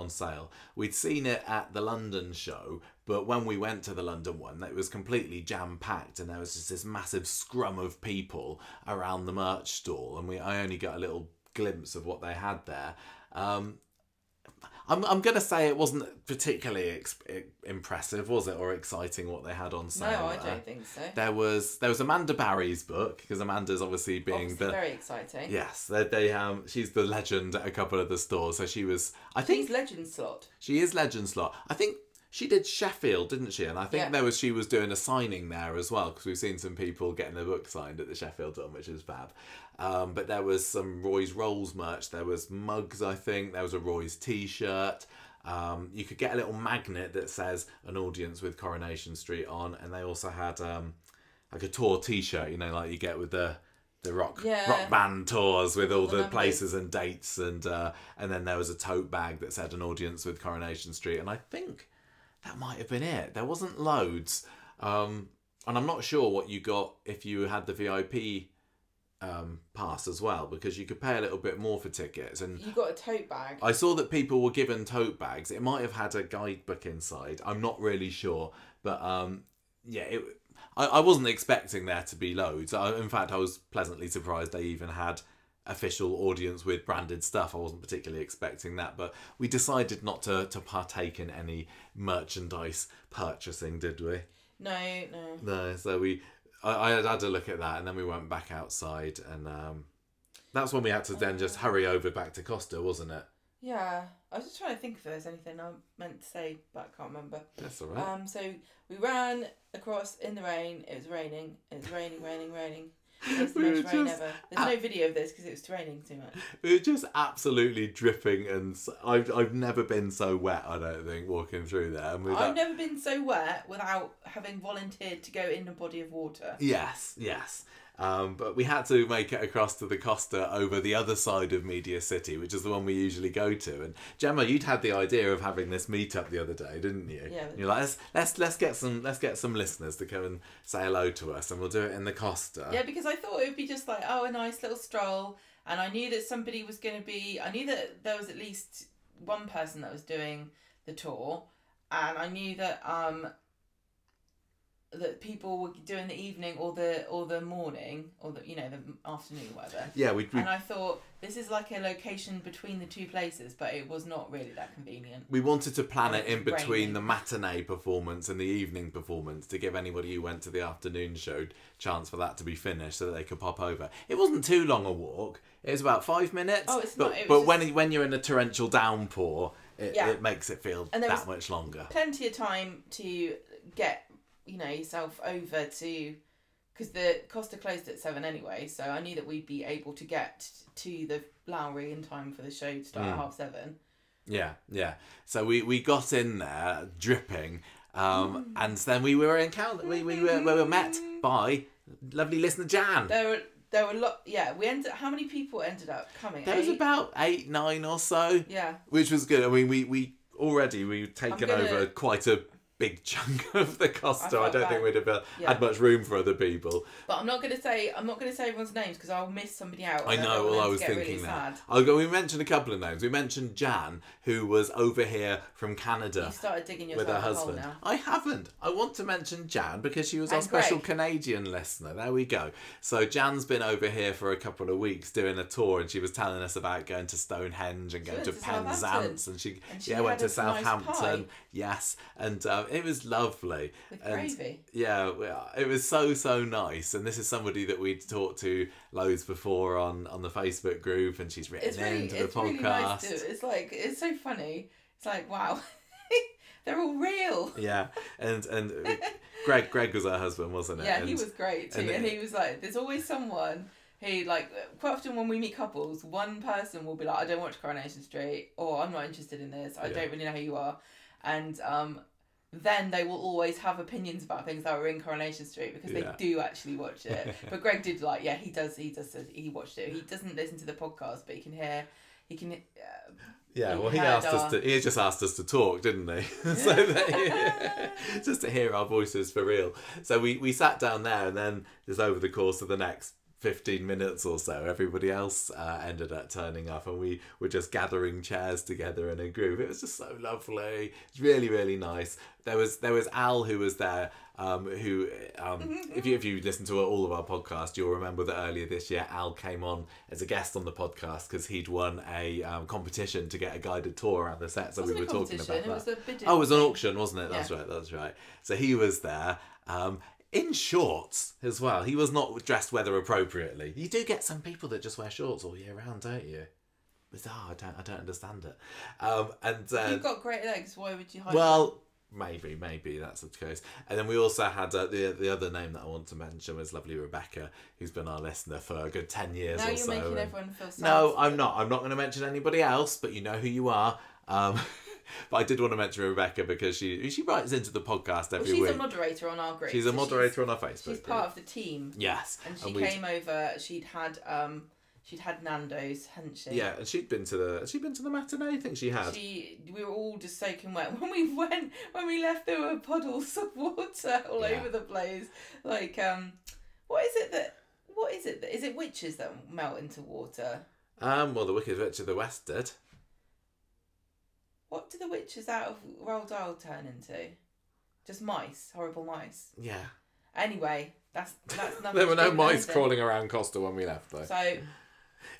sale. We'd seen it at the London show, but when we went to the London one, it was completely jam packed, and there was just this massive scrum of people around the merch stall, and I only got a little glimpse of what they had there. I'm going to say it wasn't particularly impressive, was it, or exciting what they had on sale? No, I don't think so. There was Amanda Barry's book, because Amanda's obviously very exciting. Yes, she's the legend at a couple of the stores. So she's Legend Slot. She is Legend Slot. I think she did Sheffield, didn't she? And I think she was doing a signing there as well, because we've seen some people getting their book signed at the Sheffield one, which is fab. But there was some Roy's Rolls merch. There was mugs, I think. There was a Roy's t-shirt. You could get a little magnet that says an audience with Coronation Street on, and they also had like a tour t-shirt, like you get with the rock band tours with all the places and dates, and then there was a tote bag that said an audience with Coronation Street, and I think that might have been it. There wasn't loads, and I'm not sure what you got if you had the VIP pass as well, because you could pay a little bit more for tickets. And you got a tote bag. I saw that people were given tote bags. It might have had a guidebook inside. I'm not really sure, but I wasn't expecting there to be loads. In fact, I was pleasantly surprised they even had official audience with branded stuff. I wasn't particularly expecting that, but we decided not to partake in any merchandise purchasing, did we? No. So I had to look at that, and then we went back outside, and that's when we had to then just hurry over back to Costa, wasn't it? Yeah, I was just trying to think if there's anything I meant to say, but I can't remember. That's all right. So we ran across in the rain. It was raining. It was raining. It's the most rain ever. There's no video of this because it was raining too much. We were just absolutely dripping, and I've never been so wet, I don't think, walking through there. And I've never been so wet without having volunteered to go in a body of water. Yes. But we had to make it across to the Costa over the other side of Media City, which is the one we usually go to. And Gemma, you'd had the idea of having this meet-up the other day, didn't you? Yeah. And you're like, let's get some listeners to come and say hello to us, and we'll do it in the Costa. Yeah, because I thought it would be just like, a nice little stroll, and I knew that somebody was going to be. I knew that there was at least one person that was doing the tour, and I knew that that people were doing the evening or the morning or the afternoon or whatever. Yeah, and I thought this is like a location between the two places, but it was not really that convenient. We wanted to plan it in between the matinee performance and the evening performance to give anybody who went to the afternoon show chance for that to be finished so that they could pop over. It wasn't too long a walk. It was about 5 minutes. Oh, it's but, not. But when you're in a torrential downpour, it makes it feel that much longer. Plenty of time to get yourself over to, because the Costa closed at 7 anyway, so I knew that we'd be able to get to the Lowry in time for the show to start at 7:30. Yeah. So we got in there dripping, and then we were encountered. We were met by lovely listener Jan. There were a lot. Yeah, how many people ended up coming? There was about 8, 9 or so. Yeah, which was good. I mean, we've taken over quite a big chunk of the Costa. I don't think we'd have had much room for other people. But I'm not going to say everyone's names because I'll miss somebody out. I know. Well, I was thinking that. We mentioned a couple of names. We mentioned Jan, who was over here from Canada. You started digging yourself with her husband. A hole now. I haven't. I want to mention Jan because she was our special Canadian listener. There we go. So Jan's been over here for a couple of weeks doing a tour, and she was telling us about going to Stonehenge and going to Penzance, and she went to Southampton. Nice yes, and It was lovely. With gravy. Yeah, it was so nice. And this is somebody that we'd talked to loads before on the Facebook group, and she's written into the podcast. Really nice it's so funny. It's like, wow, they're all real. Yeah, and Greg was her husband, wasn't it? Yeah, he was great too. And he was like, there's always someone who, like, quite often when we meet couples, one person will be like, I don't watch Coronation Street, or I'm not interested in this, I don't really know who you are. And then they will always have opinions about things that were in Coronation Street because they do actually watch it. But Greg did, like, he watched it. He doesn't listen to the podcast, but he can yeah, well, he just asked us to talk, didn't he? So just to hear our voices for real. So we sat down there, and then just over the course of the next 15 minutes or so, everybody else ended up turning up, and we were just gathering chairs together in a group. It was just so lovely. It's really, really nice. There was Al who was there, who if you listen to all of our podcasts, you'll remember that earlier this year Al came on as a guest on the podcast because he'd won a competition to get a guided tour around the set. So we were talking about that. It was an auction, wasn't it? That's right. So he was there. In shorts as well. He was not dressed weather appropriately. You do get some people that just wear shorts all year round, don't you? Bizarre. I don't understand it. You've got great legs. Why would you hide? Well, maybe that's the case. And then we also had the other name that I want to mention was lovely Rebecca, who's been our listener for a good 10 years or so. Now you're making everyone feel sad. No, I'm not. I'm not going to mention anybody else, but you know who you are. But I did want to mention Rebecca because she writes into the podcast every week. She's a moderator on our group. She's a moderator on our Facebook group. She's part of the team. Yes. And she came over. She'd had Nando's, hadn't she? Yeah, and she'd been to the matinee. I think she had. We were all just soaking wet when we left. There were puddles of water all over the place. Like, what is it? Is it witches that melt into water? Well, the Wicked Witch of the West did. What do the witches out of Roald Dahl turn into? Just mice, horrible mice. Yeah. Anyway, that's nothing. There were no mice crawling around Costa when we left, though. So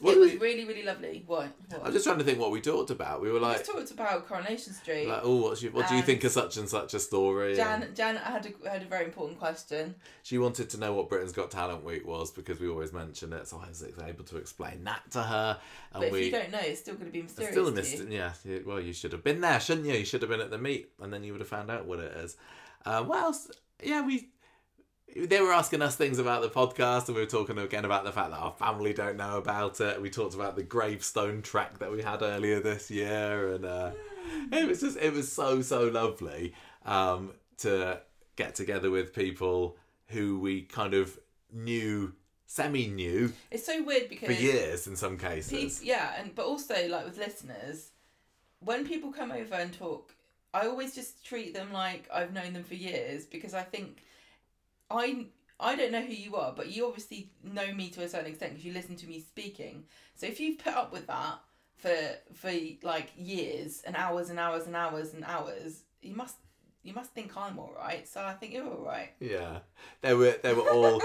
it was really, really lovely. What? I'm just trying to think what we talked about. We were like, we just talked about Coronation Street. Like, what do you think of such and such a story? Jan had a very important question. She wanted to know what Britain's Got Talent Week was because we always mention it, so I was able to explain that to her. And but if you don't know, it's still going to be mysterious. It's still a mystery. Yeah. Well, you should have been there, shouldn't you? You should have been at the meet, and then you would have found out what it is. What else? Yeah, they were asking us things about the podcast, and we were talking again about the fact that our family don't know about it. We talked about the gravestone track that we had earlier this year, and it was so lovely to get together with people who we kind of semi-knew. It's so weird because for years in some cases. But also like with listeners, when people come over and talk, I always just treat them like I've known them for years because I think. I don't know who you are, but you obviously know me to a certain extent because you listen to me speaking. So if you've put up with that for like years and hours and hours and hours and hours, you must think I'm all right. So I think you're all right. Yeah, they were all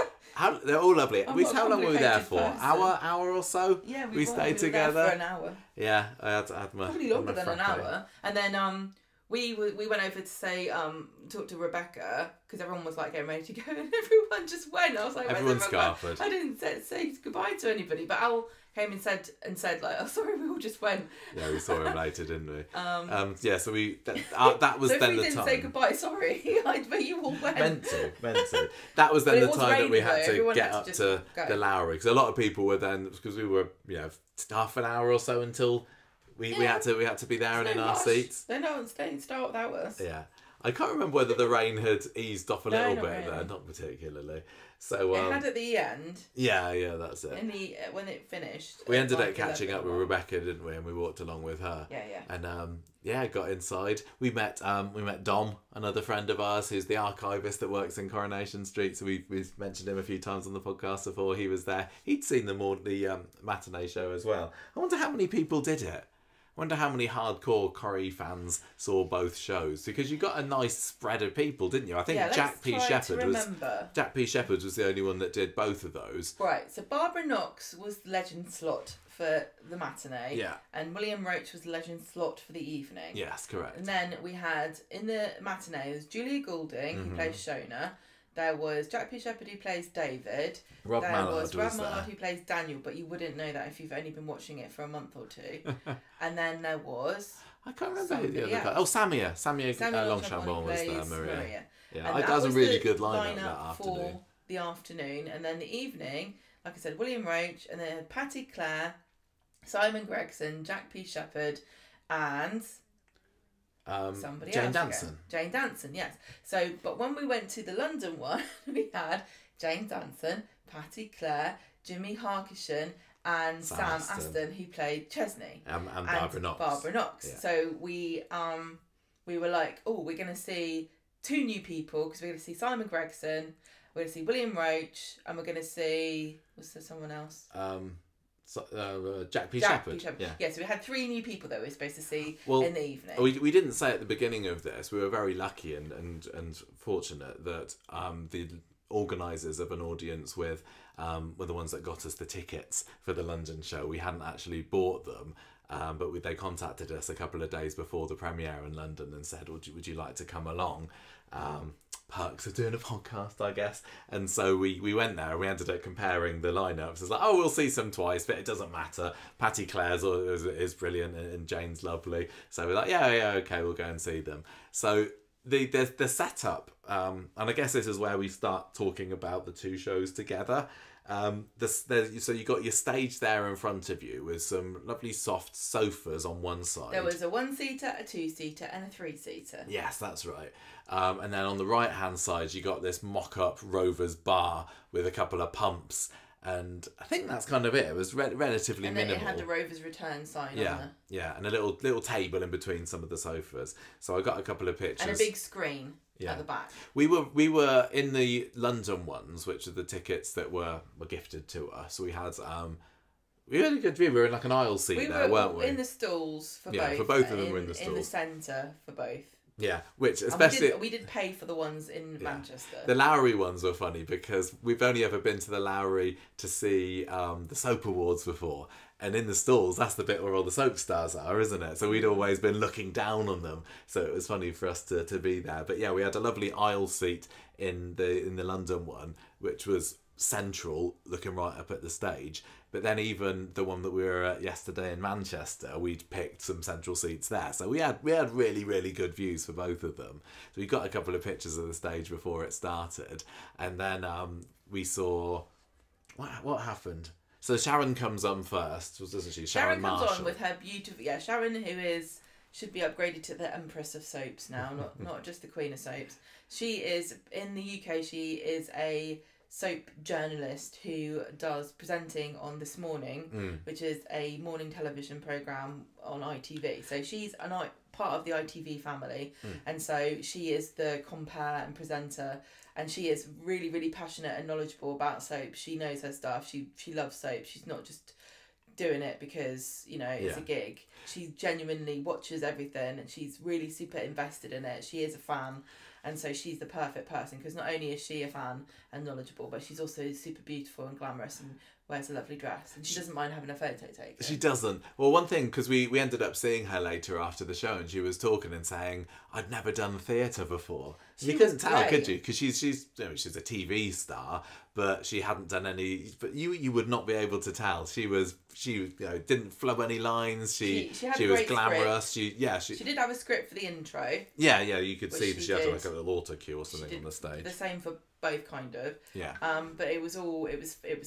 they're all lovely. How long were we there for? Person. Hour or so. Yeah, we stayed together there for an hour. Yeah, I had my probably longer than an hour, and then We went over to say talk to Rebecca because everyone was like getting ready to go and everyone just went. I was like, everyone's scarfed. I didn't say goodbye to anybody, but Al came and said like, oh sorry, we all just went. Yeah, we saw him later, didn't we? Yeah, so that was so then the time. So if we didn't say goodbye, sorry, but you all went. Meant to. That was then the time that we had to get up to the Lowry because a lot of people were then because we were half an hour or so until. We had to be there and in our seats. No one's staying start without us. Yeah, I can't remember whether the rain had eased off a little bit there, not particularly. So it had at the end. Yeah, that's it. When it finished, we ended up catching up with Rebecca, didn't we? And we walked along with her. Yeah. And got inside. We met Dom, another friend of ours, who's the archivist that works in Coronation Street. So we've mentioned him a few times on the podcast before. He was there. He'd seen the matinee show as well. I wonder how many people did it. Wonder how many hardcore Corrie fans saw both shows, because you got a nice spread of people, didn't you? I think Jack P. Shepherd was the only one that did both of those. Right, so Barbara Knox was the legend slot for the matinee. Yeah. And William Roach was the legend slot for the evening. Yes, correct. And then we had, in the matinee, there was Julia Goulding, who plays Shona. There was Jack P. Shepherd, who plays David. Rob Mallard was Mallard, who plays Daniel, but you wouldn't know that if you've only been watching it for a month or two. And then there was... I can't remember who the other guy... Oh, Samia. Samia Longchambon was there, Maria. Yeah, that was a really good lineup that afternoon. For the afternoon. And then the evening, like I said, William Roach, and then Patty Clare, Simon Gregson, Jack P. Shepherd, and... somebody Jane else Danson. again. Jane Danson, yes. So, but when we went to the London one, we had Jane Danson, Patty Clare, Jimmy Harkishan, and Sam Aston, who played Chesney, and Barbara Knox. Yeah. So we were like, oh, we're going to see two new people, because we're going to see Simon Gregson, we're going to see William Roach, and we're going to see, was there someone else? Jack P. Shepherd. Yeah, so we had three new people that we were supposed to see in the evening. We didn't say at the beginning of this, we were very lucky and fortunate that the organisers of an audience with were the ones that got us the tickets for the London show. We hadn't actually bought them, but they contacted us a couple of days before the premiere in London and said, would you like to come along? Perks of doing a podcast, I guess. And so we went there and we ended up comparing the lineups. It's like, oh, we'll see some twice, but it doesn't matter. Patty Clare's is brilliant and Jane's lovely. So we're like, yeah, okay, we'll go and see them. So the setup, and I guess this is where we start talking about the two shows together. So you got your stage there in front of you with some lovely soft sofas on one side. There was a 1-seater, a 2-seater, and a 3-seater. Yes, that's right. And then on the right hand side, you got this mock-up Rovers bar with a couple of pumps, and I think that's kind of it. It was relatively minimal. And it had the Rovers return sign on there. Yeah, and a little table in between some of the sofas. So I got a couple of pictures. And a big screen. At the back. We were in the London ones, which are the tickets that were gifted to us. We had we had a good view. We were in like an aisle seat weren't we? In the stalls for both. Yeah, for both of them were in the stalls. In the centre for both. Yeah, which especially... we did pay for the ones in Manchester. The Lowry ones were funny because we've only ever been to the Lowry to see the Soap Awards before. And in the stalls, that's the bit where all the soap stars are, isn't it? So we'd always been looking down on them. So it was funny for us to be there. But yeah, we had a lovely aisle seat in the London one, which was central, looking right up at the stage. But then even the one that we were at yesterday in Manchester, we'd picked some central seats there. So we had really, really good views for both of them. So we got a couple of pictures of the stage before it started. And then we saw... What happened? So Sharon comes on first, doesn't she? Sharon Marshall. Comes on with her beautiful... Yeah, Sharon, who should be upgraded to the Empress of Soaps now, not just the Queen of Soaps. She is, in the UK, she is a soap journalist who does presenting on This Morning, which is a morning television programme on ITV. So she's part of the ITV family, and so she is the compere and presenter, and she is really, really passionate and knowledgeable about soap. She knows her stuff. She loves soap. She's not just doing it because, it's a gig. She genuinely watches everything, and she's really super invested in it. She is a fan. And so she's the perfect person, because not only is she a fan and knowledgeable, but she's also super beautiful and glamorous and wears a lovely dress. And she doesn't mind having a photo taken. She doesn't. Well, one thing, because we ended up seeing her later after the show, and she was talking and saying, I'd never done theatre before. You couldn't tell, could you? Because she's a TV star, but she hadn't done any. But you would not be able to tell. She didn't flub any lines. She was glamorous. Script. She did have a script for the intro. Yeah, you could see that she had like a little auto cue or something on the stage. The same for both, kind of. Yeah. But it was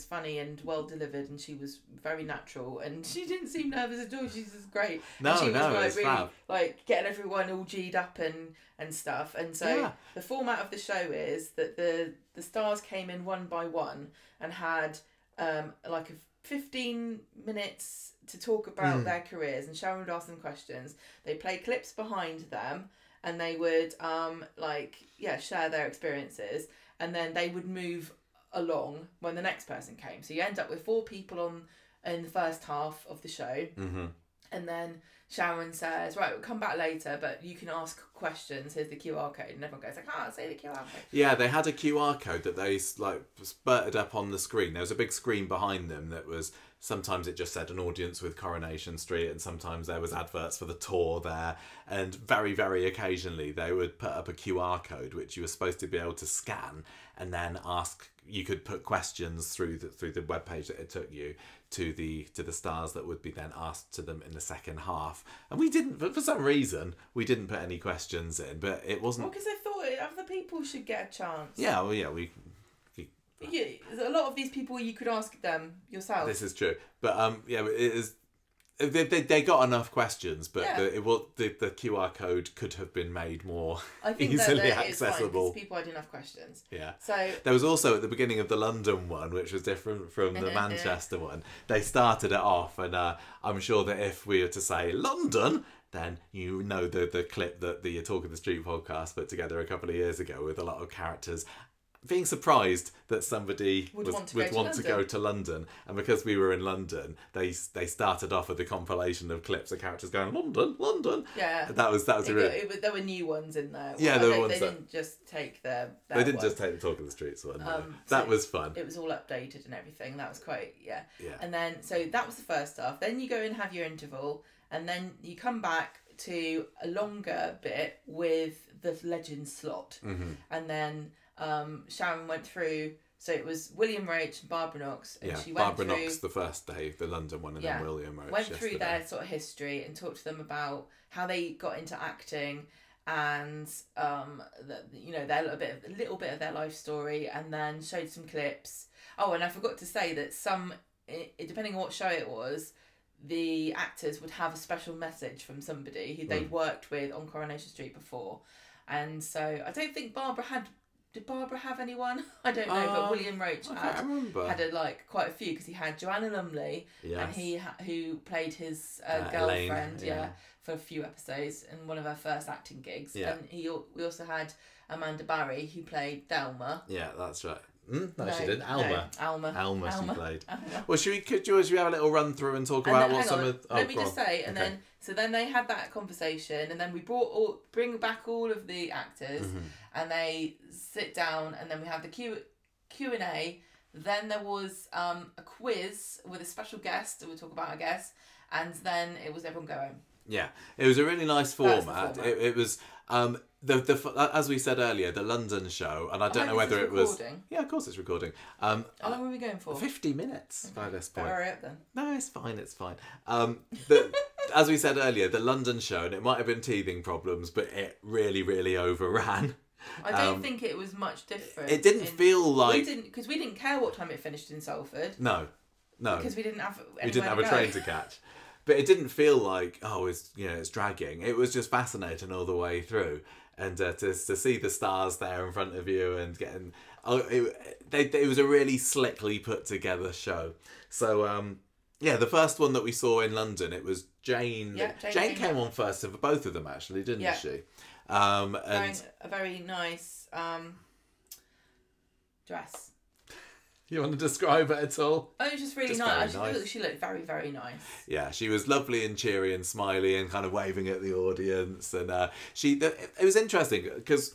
funny and well delivered, and she was very natural, and she didn't seem nervous at all. She's just great. No, she was really fab. Like getting everyone all G'd up and stuff. And so the format of the show is that the stars came in one by one and had like 15 minutes to talk about their careers, and Sharon would ask them questions. They play clips behind them, and they would share their experiences, and then they would move along when the next person came. So you end up with 4 people in the first half of the show, and then Sharon says, right, we'll come back later, but you can ask questions. Here's the QR code. And everyone goes, I can't say the QR code. Yeah, they had a QR code that they like spurted up on the screen. There was a big screen behind them that was, sometimes it just said an audience with Coronation Street, and sometimes there was adverts for the tour there. And very, very occasionally they would put up a QR code which you were supposed to be able to scan and then ask. You could put questions through the webpage that it took you to the stars that would be then asked to them in the second half. And we didn't, for some reason, we didn't put any questions in, but it wasn't. Well, because I thought other people should get a chance. Yeah, well, yeah, we Yeah, a lot of these people you could ask them yourself. This is true, but yeah, it is. They got enough questions, but Yeah. the QR code could have been made more I think easily that it's fine, 'cause accessible. people had enough questions. Yeah. So There was also at the beginning of the London one, which was different from the Manchester one. They started it off, and I'm sure that if we were to say London, then you know the clip that the Talk of the Street podcast put together a couple of years ago with a lot of characters being surprised that somebody would want to go to London, and because we were in London, they started off with a compilation of clips of characters going London. yeah, That was there were new ones in there. Yeah, there were ones they that didn't just take their they didn't one. just take the Talk of the Streets one. No. So That was fun. It was all updated and everything. That was quite Yeah. And then so that was the first half. Then you go and have your interval, and then you come back to a longer bit with the legend slot, and then Sharon went through. So it was William Roach and Barbara Knox, and she went Barbara through. Knox the first day, the London one, and then William Roach went through yesterday. their sort of history and talked to them about how they got into acting, and their little bit of their life story, and then showed some clips. Oh, and I forgot to say that depending on what show it was, the actors would have a special message from somebody who they'd worked with on Coronation Street before, and so I don't think Barbara had. Did Barbara have anyone? I don't know, but William Roach had quite a few, because he had Joanna Lumley, and who played his girlfriend, Elaine, for a few episodes in one of her first acting gigs. Yeah. And we also had Amanda Barry, who played Thelma. Yeah, that's right. No, she didn't. Alma. No, Alma. She played. Well, should we have a little run through and talk about what some of? Let me just say, and then they had that conversation, and then we bring back all of the actors, and they sit down, and then we have the Q&A. Then there was a quiz with a special guest, and we'll talk about our guest, and then it was everyone going. Yeah, it was a really nice format. Format. It was as we said earlier, the London show, and I don't know whether it was. Yeah, of course it's recording. How long were we going for? 50 minutes by this point. Hurry up then. No, it's fine. As we said earlier, the London show, and it might have been teething problems, but it really, really overran. I don't think it was much different. It didn't feel like because we didn't care what time it finished in Salford. No, because we didn't have a train to catch. But it didn't feel like it's dragging. It was just fascinating all the way through, and to see the stars there in front of you and getting it was a really slickly put together show. So the first one that we saw in London, it was Jane. Yeah, Jane came on first for both of them actually, didn't she? And wearing a very nice dress. You want to describe it at all? Oh, it was just really nice. She looked very, very nice. Yeah, she was lovely and cheery and smiley and kind of waving at the audience, and it was interesting because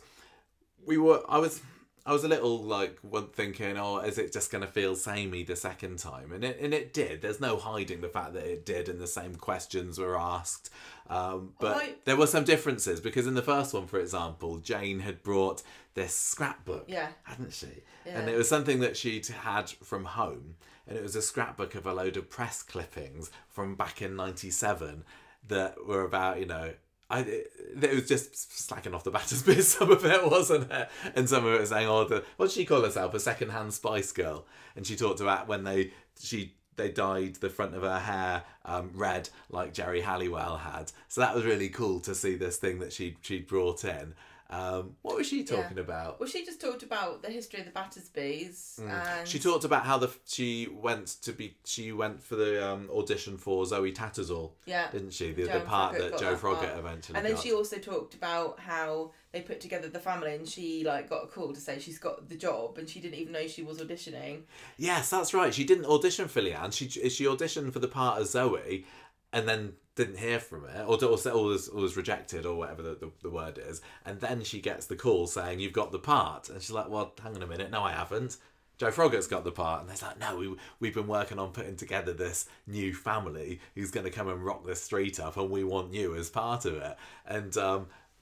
I was a little thinking, is it just going to feel samey the second time? And it did. There's no hiding the fact that it did, and the same questions were asked. But there were some differences, because in the first one, for example, Jane had brought this scrapbook, hadn't she? Yeah. And it was something that she'd had from home, and it was a scrapbook of a load of press clippings from back in '97 that were about, it was just slacking off the Battersby, some of it, wasn't it? And some of it was saying, what did she call herself? A second-hand Spice Girl. And she talked about when they dyed the front of her hair red like Jerry Halliwell had. So that was really cool to see this thing that she'd brought in. What was she talking about? Well, she just talked about the history of the Battersbys, and she talked about how she went for the audition for Zoe Tattersall, didn't she? The part that Joe Froggatt eventually got. And then she also talked about how they put together the family, and she got a call to say she's got the job, and she didn't even know she was auditioning. Yes, that's right. She didn't audition for Leanne. She auditioned for the part of Zoe, and then didn't hear from it, or was rejected, or whatever the word is, and then she gets the call saying, you've got the part, and she's like, well, hang on a minute, no I haven't, Joe Froggatt's got the part. And they're like, no, we've been working on putting together this new family who's going to come and rock this street up, and we want you as part of it. And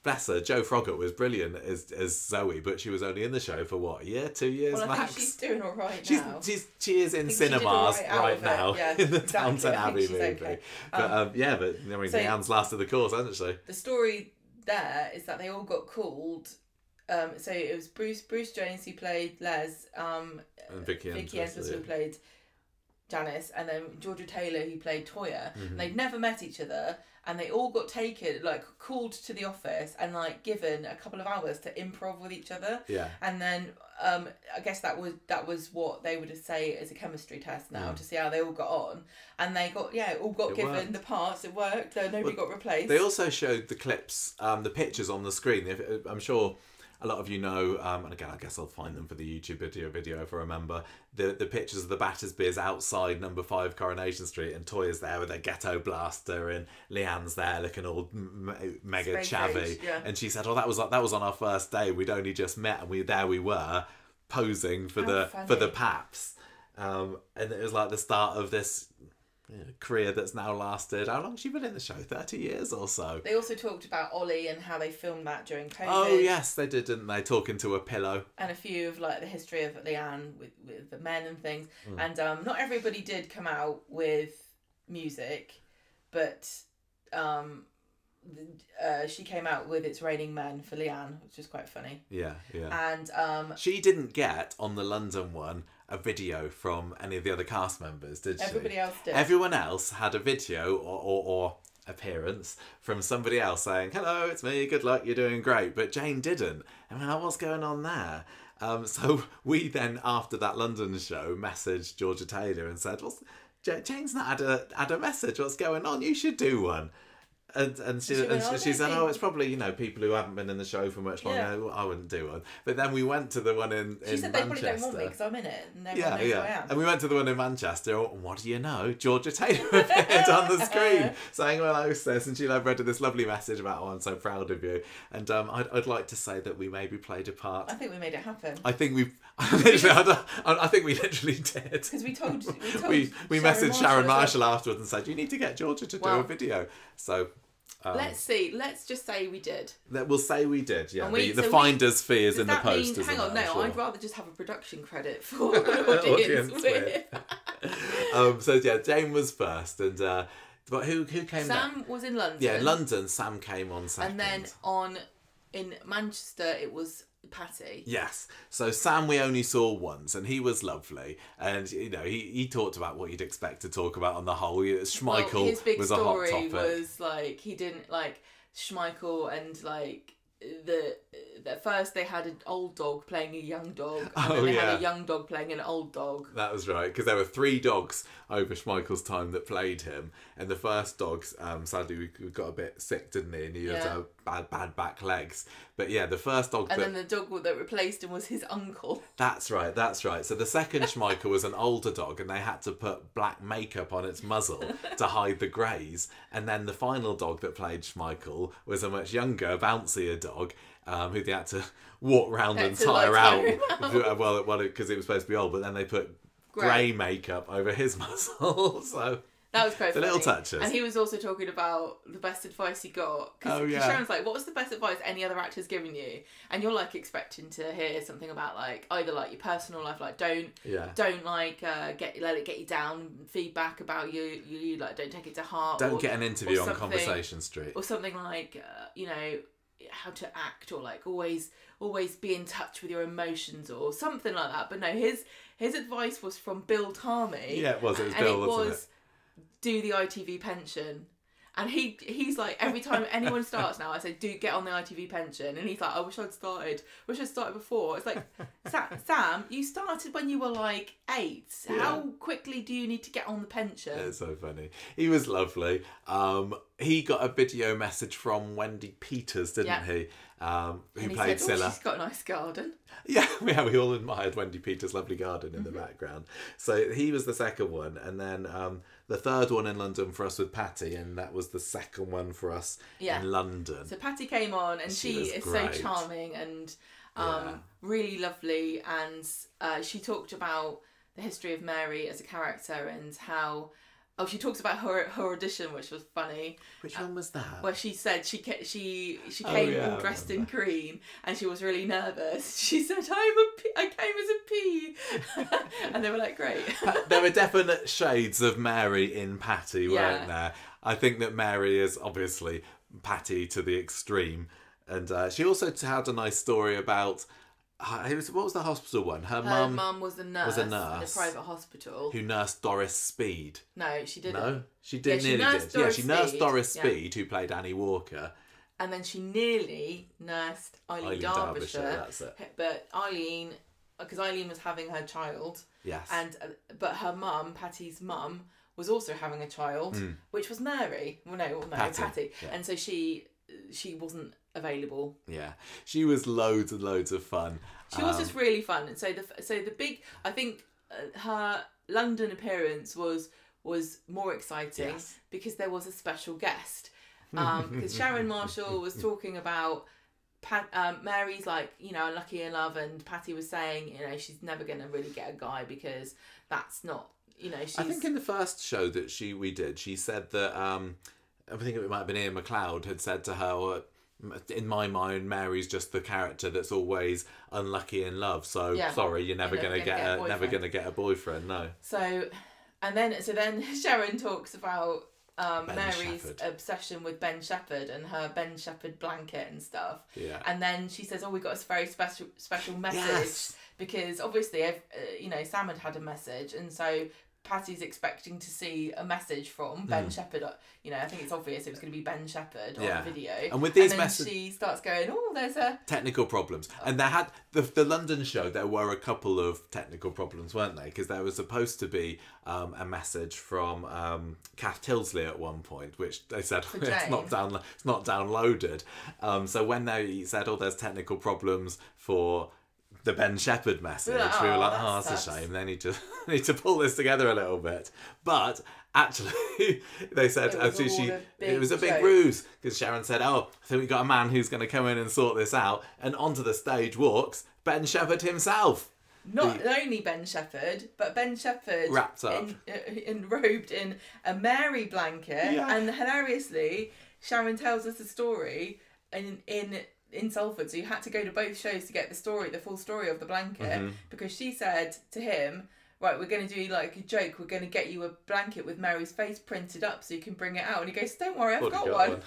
bless her, Joe Froggatt was brilliant as Zoe, but she was only in the show for what, a year, 2 years well, I max? think she's doing all right now. She is in cinemas right now, yeah, in the exactly. Downton Abbey movie. Okay. But I mean, Leanne's lasted the course, hasn't she? The story there is that they all got called. So it was Bruce Jones who played Les, and Vicky Entwistle who played Janice, and then Georgia Taylor who played Toya. Mm-hmm. And they'd never met each other, and they all got taken, like called to the office and like given a couple of hours to improv with each other. Yeah. And then I guess that was what they would say as a chemistry test now, to see how they all got on. And they got given worked. the parts. It worked. Nobody got replaced. They also showed the clips, the pictures on the screen. I'm sure a lot of you know, and again, I guess I'll find them for the YouTube video if I remember, the pictures of the Battersbys outside number 5 Coronation Street, and Toya's there with a ghetto blaster, and Leanne's there looking all mega Space chavvy. age, yeah. And she said, that was on our first day. We'd only just met, and we were posing for the paps. And it was like the start of this career that's now lasted. How long has she been in the show? 30 years or so. They also talked about Ollie and how they filmed that during COVID. Oh yes, they did, didn't they? Talking to a pillow. And a few of like the history of Leanne with the men and things. And not everybody did come out with music, but she came out with It's Raining Men for Leanne, which is quite funny. Yeah. And she didn't get on the London one a video from any of the other cast members, did she? Everybody else did. Everyone else had a video or appearance from somebody else saying, hello, it's me, good luck, you're doing great. But Jane didn't. And we're like, what's going on there? So we then, after that London show, messaged Georgia Taylor and said, Jane's not had a message, what's going on? You should do one. And she said, it's probably, people who haven't been in the show for much longer. Yeah. I wouldn't do one. But then we went to the one in Manchester. She said they probably don't want me because I'm in it. And everyone knows who I am. And we went to the one in Manchester. And what do you know? Georgia Taylor appeared on the screen saying, well, hostess. And she read this lovely message about, I'm so proud of you. And I'd like to say that we maybe played a part. I think we made it happen. I think I think we literally did. Because we messaged Sharon Marshall afterwards and said, you need to get Georgia to do a video. So let's see. Let's just say we did. We'll say we did. Yeah. The finder's fee is in the post. Hang on, no. Sure. I'd rather just have a production credit for audience with. So yeah, Jane was first, and but who came? Sam was in London. Yeah, in London, Sam came on second. And then in Manchester, it was Patty. Yes. So Sam we only saw once, and he was lovely, and he talked about what you'd expect to talk about on the whole. Schmeichel his big was a hot story topic. Was like he didn't like Schmeichel, and like at first they had an old dog playing a young dog, and then they had a young dog playing an old dog. That was right, because there were 3 dogs over Schmeichel's time that played him, and the first dog, sadly, we got a bit sick, didn't he? And he had bad back legs. But yeah, the first dog. And then the dog that replaced him was his uncle. That's right. So the second Schmeichel was an older dog, and they had to put black makeup on its muzzle to hide the greys. And then the final dog that played Schmeichel was a much younger, bouncier dog, who they had to walk round and tire out. Well, because it was supposed to be old, but then they put grey makeup over his muzzle. So that was quite funny. Little touches. And he was also talking about the best advice he got. Because Sharon's like, what was the best advice any other actor's given you? And you're like expecting to hear something about like either like your personal life, like don't like let it get you down. Feedback about you like don't take it to heart. Don't get an interview on Conversation Street. Or something like how to act, or like always be in touch with your emotions, or something like that. But no, his advice was from Bill Tarmy. Yeah, it was. It was Bill, wasn't it? Do the ITV pension. And he's like, every time anyone starts now, I say, do get on the ITV pension. And he's like, I wish I'd started before. It's like, Sam, you started when you were like 8. Yeah. How quickly do you need to get on the pension? It's so funny. He was lovely. he got a video message from Wendy Peters, didn't he? Who and he played said, Scylla. She's got a nice garden. Yeah, we all admired Wendy Peters' lovely garden in the background. So he was the second one. And then the third one in London for us with Patty, and that was the second one for us in London. So Patty came on, and she is great. so charming and really lovely. And she talked about the history of Mary as a character and how... Oh, she talks about her audition, which was funny. Which one was that? Where she said she came all dressed in green and she was really nervous. She said, I came as a pea. And they were like, great. There were definite shades of Mary in Patty, weren't there? I think that Mary is obviously Patty to the extreme. And she also had a nice story about... what was the hospital one? Her mum was a nurse in a private hospital who nursed Doris Speed. No, she didn't. No, she did. She nursed Doris Speed, who played Annie Walker. And then she nearly nursed Eileen Derbyshire. That's it. But Eileen, because Eileen was having her child. Yes. And but her mum, Patty's mum, was also having a child, which was Mary. Patty. Yeah. And so she wasn't available. Yeah, she was loads and loads of fun. She was just really fun. And so the big, I think her London appearance was more exciting because there was a special guest. Because Sharon Marshall was talking about Mary's like, unlucky in love, and Patty was saying, she's never going to really get a guy because that's not, she's... I think in the first show that we did, she said that, I think it might have been Ian McLeod had said to her, in my mind, Mary's just the character that's always unlucky in love. So sorry, you're never going to get a boyfriend. No. So then Sharon talks about Mary's Shepherd. obsession with Ben Shepherd and her Ben Shepherd blanket and stuff. Yeah. And then she says, we got a very special message because obviously, Sam had a message, and so Patty's expecting to see a message from Ben Shepherd. I think it's obvious it was going to be Ben Shepherd on the video. And with these she starts going, there's a... Technical problems. And there had... The London show, there were a couple of technical problems, weren't they? Because there was supposed to be a message from Kath Tilsley at one point, which they said it's not downloaded. So when they said, there's technical problems for... the Ben Shepherd message, we were like, that's a shame. They need to pull this together a little bit. But actually, they said it was a big ruse, because Sharon said, I think we got a man who's going to come in and sort this out. And onto the stage walks Ben Shepherd himself. Not only Ben Shepherd, but Ben Shepherd wrapped up, enrobed in a Mary blanket, and hilariously, Sharon tells us a story in Salford, so you had to go to both shows to get the full story of the blanket, because she said to him, right, we're going to do like a joke, we're going to get you a blanket with Mary's face printed up so you can bring it out, and he goes, don't worry, I've got one.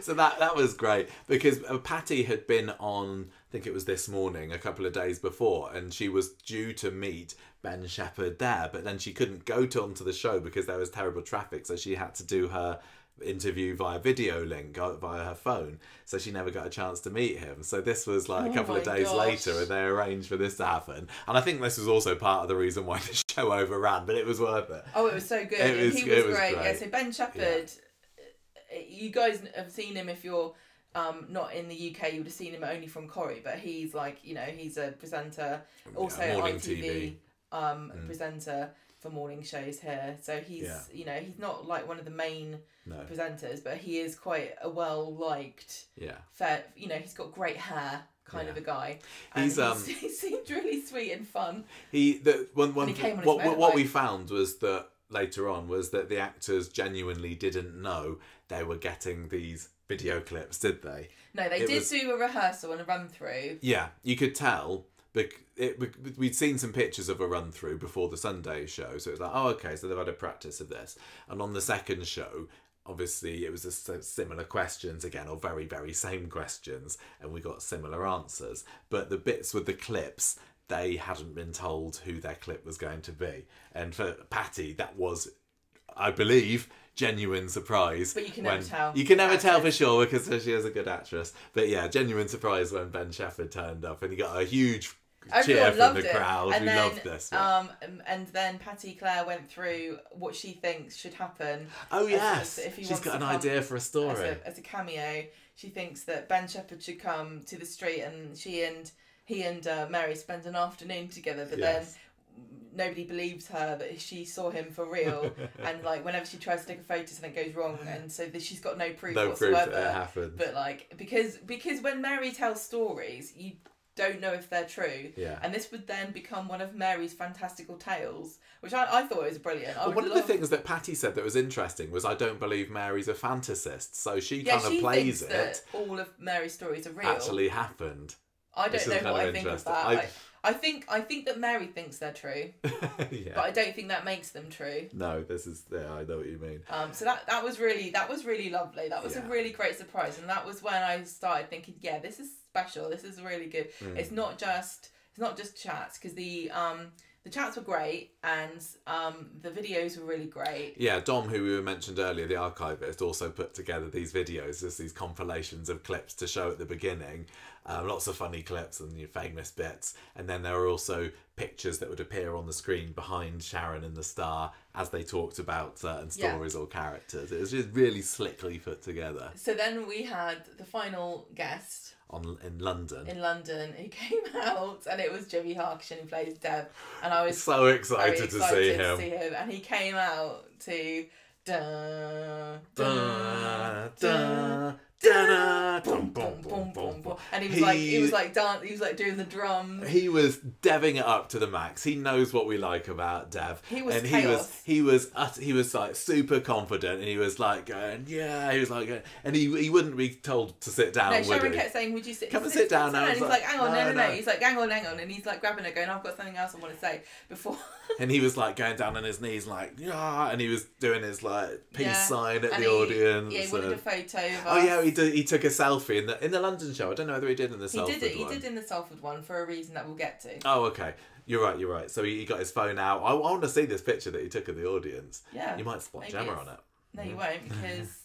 So that was great, because Patty had been on, I think it was this morning, a couple of days before, and she was due to meet Ben Shepherd there, but then she couldn't go onto the show because there was terrible traffic, so she had to do her interview via video link via her phone, so she never got a chance to meet him. So this was like a couple of days later, and they arranged for this to happen. And I think this was also part of the reason why the show overran, but it was worth it. It was so good. He was great. Yeah, so Ben Shepherd, you guys have seen him if you're not in the UK, you would have seen him only from Corrie, but he's like, he's a presenter, also ITV presenter for morning shows here. So he's he's not like one of the main presenters, but he is quite a well liked, fair. He's got great hair, kind of a guy. And he seemed really sweet and fun. What we found was that later on was that the actors genuinely didn't know they were getting these video clips, did they? No, they did do a rehearsal and a run through. Yeah, you could tell. We'd seen some pictures of a run through before the Sunday show, so it was like, okay, so they've had a practice of this. And on the second show, obviously it was similar questions again, or very, very same questions, and we got similar answers. But the bits with the clips, they hadn't been told who their clip was going to be. And for Patty, that was, I believe, genuine surprise. But you can never tell. You can never tell for sure, because she is a good actress. But yeah, genuine surprise when Ben Shepherd turned up, and he got a huge cheer from loved the it. crowd. And We then, loved this one. and then Patty Claire went through what she thinks should happen. Oh yes, if he she's wants got to an come idea for a story. as a cameo. She thinks that Ben Shepherd should come to the street, and he and Mary spend an afternoon together. But then nobody believes her that she saw him for real, and like whenever she tries to take a photo, something goes wrong, and so she's got no proof whatsoever. Proof that it happened. But like because when Mary tells stories, you don't know if they're true. Yeah. And this would then become one of Mary's fantastical tales, which I thought was brilliant. Well, one of the things that Patty said that was interesting was, I don't believe Mary's a fantasist, so she kind of plays thinks it. That all of Mary's stories are real. Actually happened. I don't know what I think of that. I think that Mary thinks they're true, yeah. but I don't think that makes them true. No, I know what you mean. So that was really lovely. That was a really great surprise, and that was when I started thinking, yeah, this is special. This is really good. It's not just chats, because the chats were great, and the videos were really great. Yeah, Dom, who we mentioned earlier, the archivist, also put together these videos, just these compilations of clips to show at the beginning. Lots of funny clips and famous bits. And then there were also pictures that would appear on the screen behind Sharon and the star as they talked about certain stories or characters. It was just really slickly put together. So then we had the final guest in London. Who came out, and it was Jimmy Harkishin, who plays Dev, and I was so excited to see him. And he came out to da da da. boom, boom, boom, boom, boom. And he was like doing the drums. He was deving it up to the max. He knows what we like about Dev. He was chaos. He was like super confident, and he was like going, yeah. He was like going, and he wouldn't be told to sit down. No, Sharon kept saying, "Would you sit? Come and sit down now." And he's like, "Hang on, no." He's like, hang on, and he's like grabbing her, going, "I've got something else I want to say before." And he was like going down on his knees, like, yeah, and he was doing his like peace sign at the audience. Yeah, he wanted a photo of us. Oh yeah, he took a selfie in the London show. I don't know whether he did in the Salford one. He did in the Salford one for a reason that we'll get to. Oh, okay. You're right. So he got his phone out. I want to see this picture that he took of the audience. Yeah. You might spot Gemma on it. No, you won't, because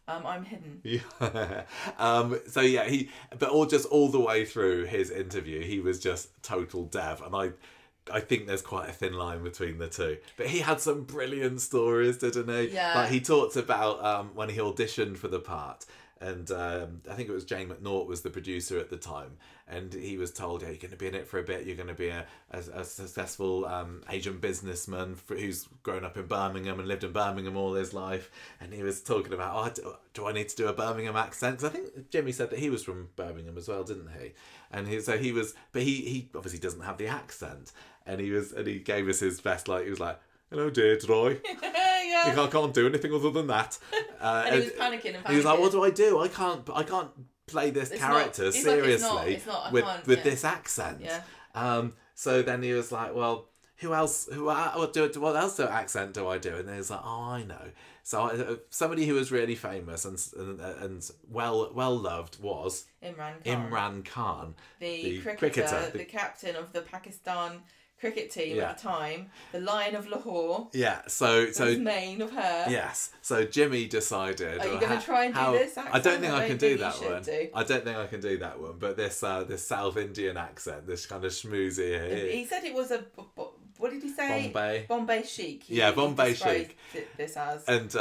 I'm hidden. Yeah. But all the way through his interview, he was just total Dev, and I think there's quite a thin line between the two. But he had some brilliant stories, didn't he? Yeah. Like he talked about when he auditioned for the part. And I think it was Jane McNaught was the producer at the time, and he was told, "Yeah, you're going to be in it for a bit. You're going to be a successful Asian businessman who's grown up in Birmingham and lived in Birmingham all his life." And he was talking about, "Oh, do I need to do a Birmingham accent?" 'Cause I think Jimmy said that he was from Birmingham as well, didn't he? And he obviously doesn't have the accent, and he gave us his best, like he was like, "Hello, Deirdre." I can't do anything other than that. And he was panicking. He was like, "What do I do? I can't play this character seriously with this accent." Yeah. So then he was like, "Well, what else accent do I do?" And then he was like, "Oh, I know." So somebody who was really famous and well loved was Imran Khan, the cricketer, the captain of the Pakistan cricket team at the time, the Lion of Lahore. Yeah, so mane of hair. Yes, so Jimmy decided. Are you going to try and do this accent? I don't think I can do that one. Do. I don't think I can do that one. But this South Indian accent, this kind of schmoozy. He said it was a. What did he say? Bombay chic. Bombay chic. This as. And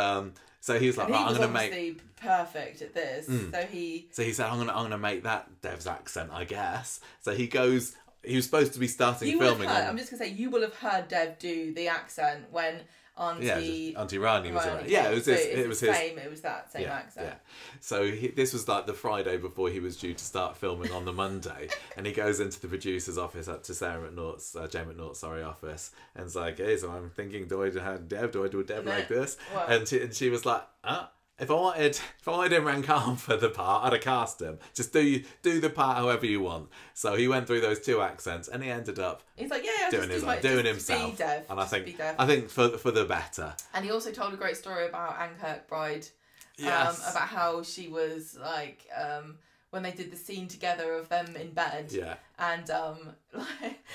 so he was like, "I'm going to make." Perfect at this. So he said, "I'm going to make that Dev's accent, I guess." So he goes. He was supposed to be starting filming. I'm just going to say, you will have heard Dev do the accent when Auntie Rani was on it. Yeah, it was that same accent. Yeah. So this was like the Friday before he was due to start filming on the Monday, and he goes into the producer's office, up to Jane McNaught's office, and it's like, "Hey, so I'm thinking, do I do a Dev like this?" What? And she was like, If I wanted Imran Khan for the part, I'd have cast him. Just do the part however you want. So he went through those two accents, and he ended up doing himself. Be Dev. And I think for the better. And he also told a great story about Anne Kirkbride. Yes. About how she was like when they did the scene together of them in bed. Yeah. And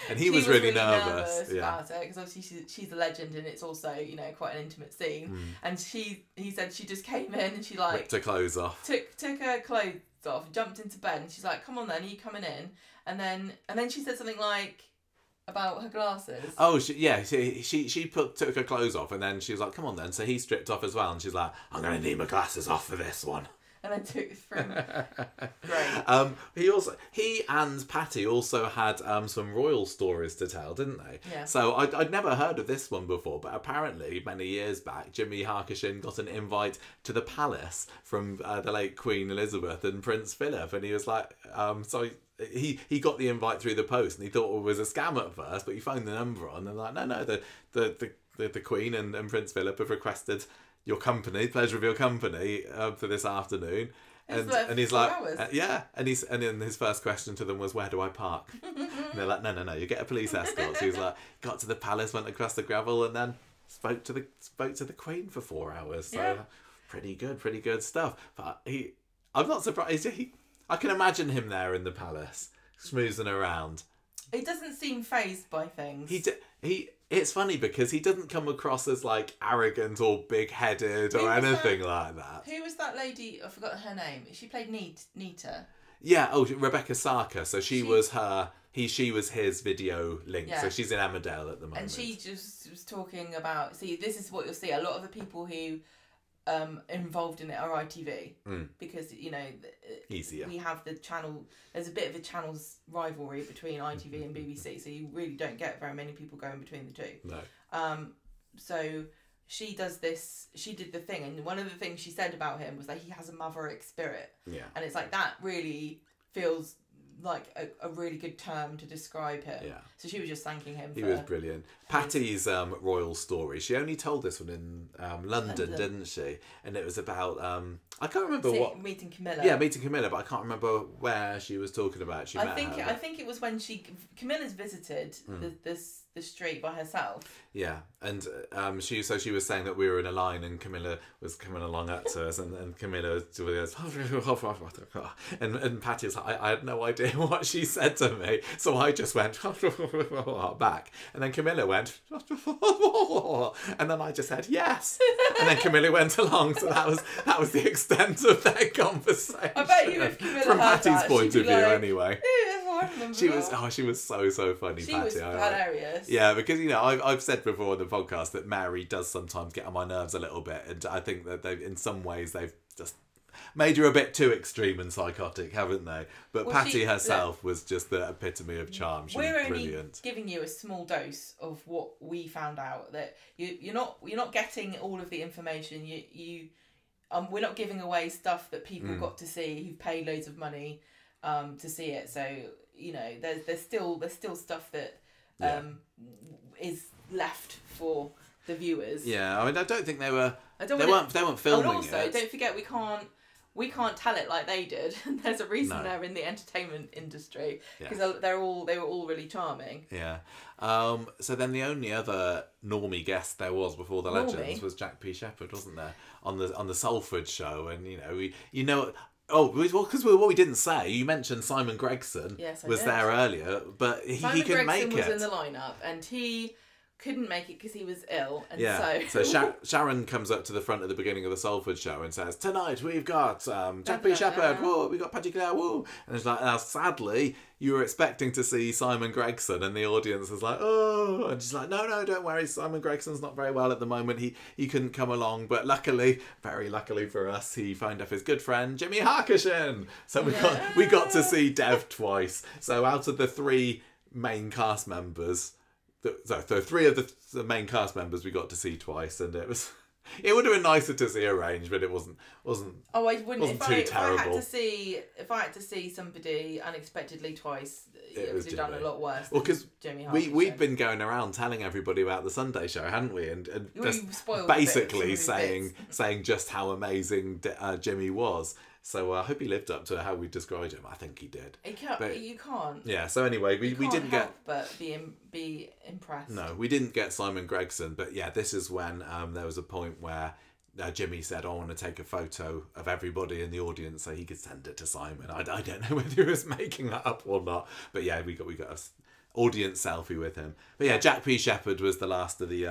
and he was really nervous about it, because obviously she's a legend, and it's also quite an intimate scene. And he said she just came in and she like ripped her clothes off, took her clothes off, jumped into bed, and she's like, "Come on, then, are you coming in?" And then she said something like about her glasses. Oh, she took her clothes off, and then she was like, "Come on, then." So he stripped off as well, and she's like, "I'm going to need my glasses off for this one." And then took it from great. He and Patty also had some royal stories to tell, didn't they? Yeah. So I'd never heard of this one before, but apparently many years back, Jimmy Harkishin got an invite to the palace from the late Queen Elizabeth and Prince Philip, and he was like, he got the invite through the post, and he thought it was a scam at first, but he phoned the number on, and like, no, the Queen and Prince Philip have requested your company, pleasure of your company, for this afternoon. And he's like, and then his first question to them was, "Where do I park?" And they're like, no, you get a police escort. So he's like, got to the palace, went across the gravel, and then spoke to the Queen for 4 hours. So pretty good stuff. But I'm not surprised. I can imagine him there in the palace, schmoozing around. He doesn't seem fazed by things. It's funny because he doesn't come across as like arrogant or big-headed or anything like that. Who was that lady? I forgot her name. She played Nita. Yeah. Oh, Rebecca Sarker. So she was his video link. Yeah. So she's in Emmerdale at the moment. And she just was talking about. See, this is what you'll see. A lot of the people who involved in it are ITV because easier. We have the channel. There's a bit of a channels rivalry between ITV and BBC, so you really don't get very many people going between the two. No. So she does this. She did the thing, and one of the things she said about him was that he has a maverick spirit. Yeah. And it's like that really feels like a really good term to describe him. Yeah. So she was just thanking him. He was brilliant. Patty's royal story. She only told this one in London, didn't she? And it was about I can't remember meeting Camilla. Yeah, meeting Camilla, but I can't remember where she was talking about. I think it was when Camilla's visited the street by herself. Yeah, and she was saying that we were in a line, and Camilla was coming along up to us, and Camilla was and Patty was like, I had no idea what she said to me, so I just went back, and then Camilla went and then I just said yes, and then Camilla went along. So that was the extent of their conversation. I bet you, if Camilla from heard Patty's that, point of view, like, anyway. I remember She was so funny. She Patty. was hilarious. Yeah, because I've said before on the podcast that Mary does sometimes get on my nerves a little bit, and I think that in some ways they've just made her a bit too extreme and psychotic, haven't they? But Patty herself was just the epitome of charm. She was brilliant. We're only giving you a small dose of what we found out. That you're not getting all of the information. We're not giving away stuff that people got to see who've paid loads of money to see it. So there's still stuff that is left for the viewers. Yeah, I mean, I don't think they weren't filming and also, it. Don't forget, we can't tell it like they did. There's a reason they're in the entertainment industry, because they were all really charming. Yeah. So then the only other normie guest there was before the Legends was Jack P. Shepherd, wasn't there, on the Salford show? And because what we didn't say, you mentioned Simon Gregson was there earlier, but he couldn't make it. Simon Gregson was in the lineup, and he couldn't make it because he was ill, and so Sharon comes up to the front at the beginning of the Salford show and says, "Tonight we've got Jack P. Shepherd, whoa, we got Patty Claire, whoa," and it's like, now sadly you were expecting to see Simon Gregson, and the audience was like, "Oh," and she's like, no, don't worry, Simon Gregson's not very well at the moment, he couldn't come along, but luckily, very luckily for us, he phoned up his good friend Jimmy Harkishin, so we got to see Dev twice. So out of the three main cast members, so three of the main cast members we got to see twice, and it would have been nicer to see arranged, but it wasn't. Oh, I wouldn't. Wasn't too terrible. If I had to see somebody unexpectedly twice, it would have done a lot worse. Well, because Jimmy we'd been going around telling everybody about the Sunday show, hadn't we? And just spoiled basically saying just how amazing Jimmy was. So I hope he lived up to how we described him. I think he did. You can't. Yeah. So anyway, we didn't get. But be impressed. No, we didn't get Simon Gregson. But yeah, this is when there was a point where Jimmy said, "I want to take a photo of everybody in the audience so he could send it to Simon." I don't know whether he was making that up or not. But yeah, we got a audience selfie with him. But yeah, Jack P. Shepherd was the last of the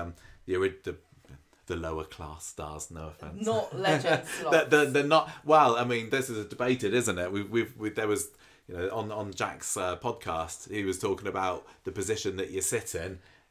the lower class stars. No offense. Not legend slots. they're not. Well, I mean, this is debated, isn't it? There was, you know, on Jack's podcast, he was talking about the position that you sit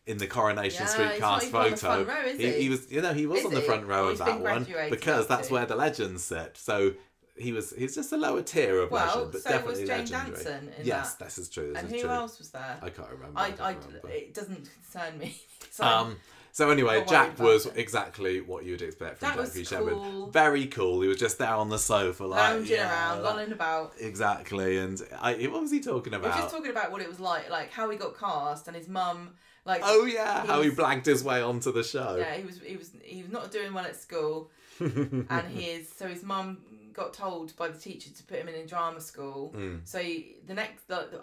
in the Coronation Street cast photo. He's not even on the front row, is he? He was, you know, he was Is on the he? front row Oh, of he's that been one graduated because up that's to. where the legends sit. So he's just a lower tier of legend, but so definitely was Jane legendary. Danson in Yes, that. this is true. And who else was there? I can't remember. I can't remember. It doesn't concern me. So So anyway, not Jack worried was about it. exactly what you'd expect from Jack Jack was P. cool. Shepard. Very cool. He was just there on the sofa, like lounging around, lolling about. Exactly. And what was he talking He about? was just talking about what it was like how he got cast and his mum. Like, oh yeah, how he was- blagged his way onto the show. Yeah, he was not doing well at school, and his mum got told by the teacher to put him in drama school. So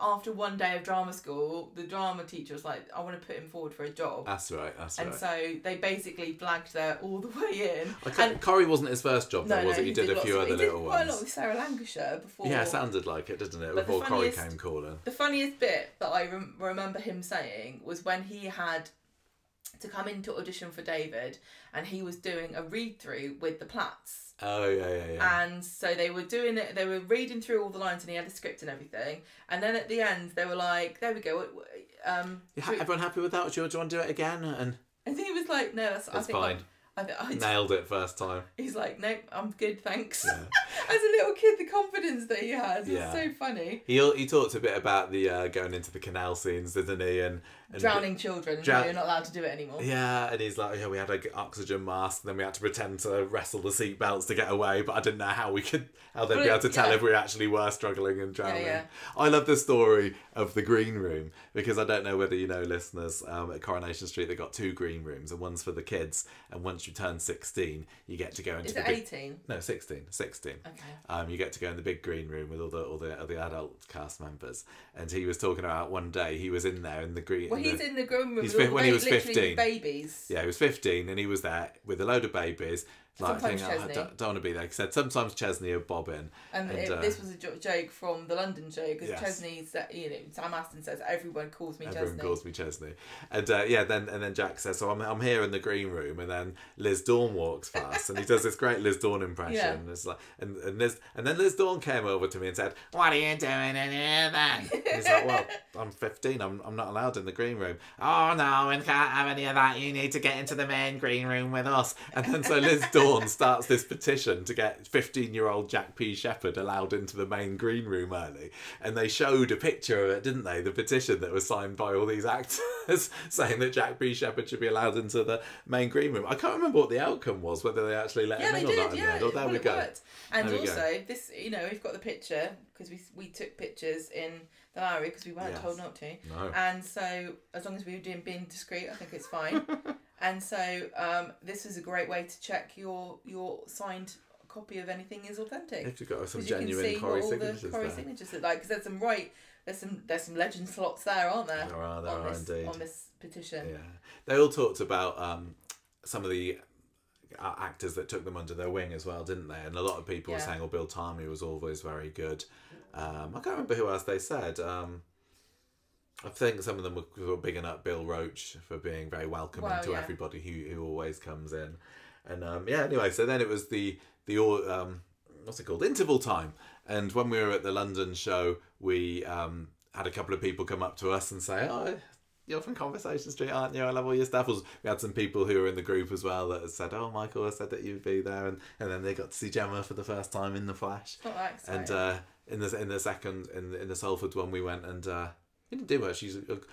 after one day of drama school, the drama teacher was like, "I want to put him forward for a job." That's right. And so they basically blagged there all the way in. Corrie wasn't his first job, though, was it? He did a few other little quite a ones. lot with Sarah Lancashire before. Yeah, it sounded like it, didn't it? But Before Corrie came calling. The funniest bit that I remember him saying was when he had to come in to audition for David, and he was doing a read through with the Platts. Oh yeah. And so they were doing it. They were reading through all the lines, and he had a script and everything. And then at the end, they were like, "There we go." Everyone happy with that? Do you want to do it again? And he was like, "No, that's fine. I Nailed it first time. He's like, "Nope, I'm good, thanks." Yeah. As a little kid, the confidence that he had was Yeah. so funny. He talked a bit about the going into the canal scenes, didn't he? And Drowning children. No, you're not allowed to do it anymore. Yeah, and he's like, we had an oxygen mask, and then we had to pretend to wrestle the seatbelts to get away, but I didn't know how they'd be able to tell if we actually were struggling and drowning. Yeah. I love the story of the green room, because I don't know whether you know, listeners, at Coronation Street, they've got 2 green rooms, and one's for the kids, and once you turn 16, you get to go into Is it 18? No, 16. Okay. You get to go in the big green room with all the adult cast members, and he was talking about one day he was in there in the green. Well, he's in the green room when he was 15. With babies. Yeah, he was 15, and he was there with a load of babies. Like, Sometimes thinking, Chesney. I don't want to be there. He said sometimes Chesney would bob in. And this was a joke from the London show, because Yes. Chesney, Sam Aston says, everyone calls me Chesney. Everyone calls me Chesney. And then Jack says, so I'm here in the green room, and then Liz Dawn walks past, and he does this great Liz Dawn impression. Yeah. And it's like, and then Liz Dawn came over to me and said, "What are you doing in here then?" And he's like, "Well, I'm 15. I'm not allowed in the green room." "Oh no, and can't have any of that. You need to get into the main green room with us." And then so Liz Dawn starts this petition to get 15-year-old Jack P. Shepard allowed into the main green room early, and they showed a picture of it, didn't they? The petition that was signed by all these actors saying that Jack P. Shepard should be allowed into the main green room. I can't remember what the outcome was, whether they actually let him in or not in the end. Oh, there we go. Worked. And also, this, we've got the picture, because we took pictures in the Lowry, because we weren't told not to. No. And so, as long as we were being discreet, I think it's fine. And so, this is a great way to check your signed copy of anything is authentic. If you've got some 'Cause you can genuine see Corrie what all signatures the Corrie there. signatures look like, because there's some legend slots there, aren't there? There are indeed. On this petition. Yeah, they all talked about some of the actors that took them under their wing as well, didn't they? And a lot of people were saying, Bill Tarmy was always very good. I can't remember who else they said. I think some of them were bigging up Bill Roach for being very welcoming to everybody who always comes in. And anyway, so then it was the what's it called? Interval time. And when we were at the London show, we had a couple of people come up to us and say, "Oh, you're from Conversation Street, aren't you? I love all your stuff." We had some people who were in the group as well that said, "Oh, Michael, I said that you'd be there," and then they got to see Gemma for the first time in the flesh. Not that exciting. And in the Salford one, we went and you didn't do much.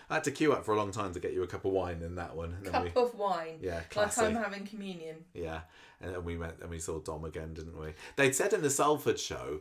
I had to queue up for a long time to get you a cup of wine in that one. And of wine. Yeah, like classic. I'm having communion. Yeah, and then we went and we saw Dom again, didn't we? They'd said in the Salford show,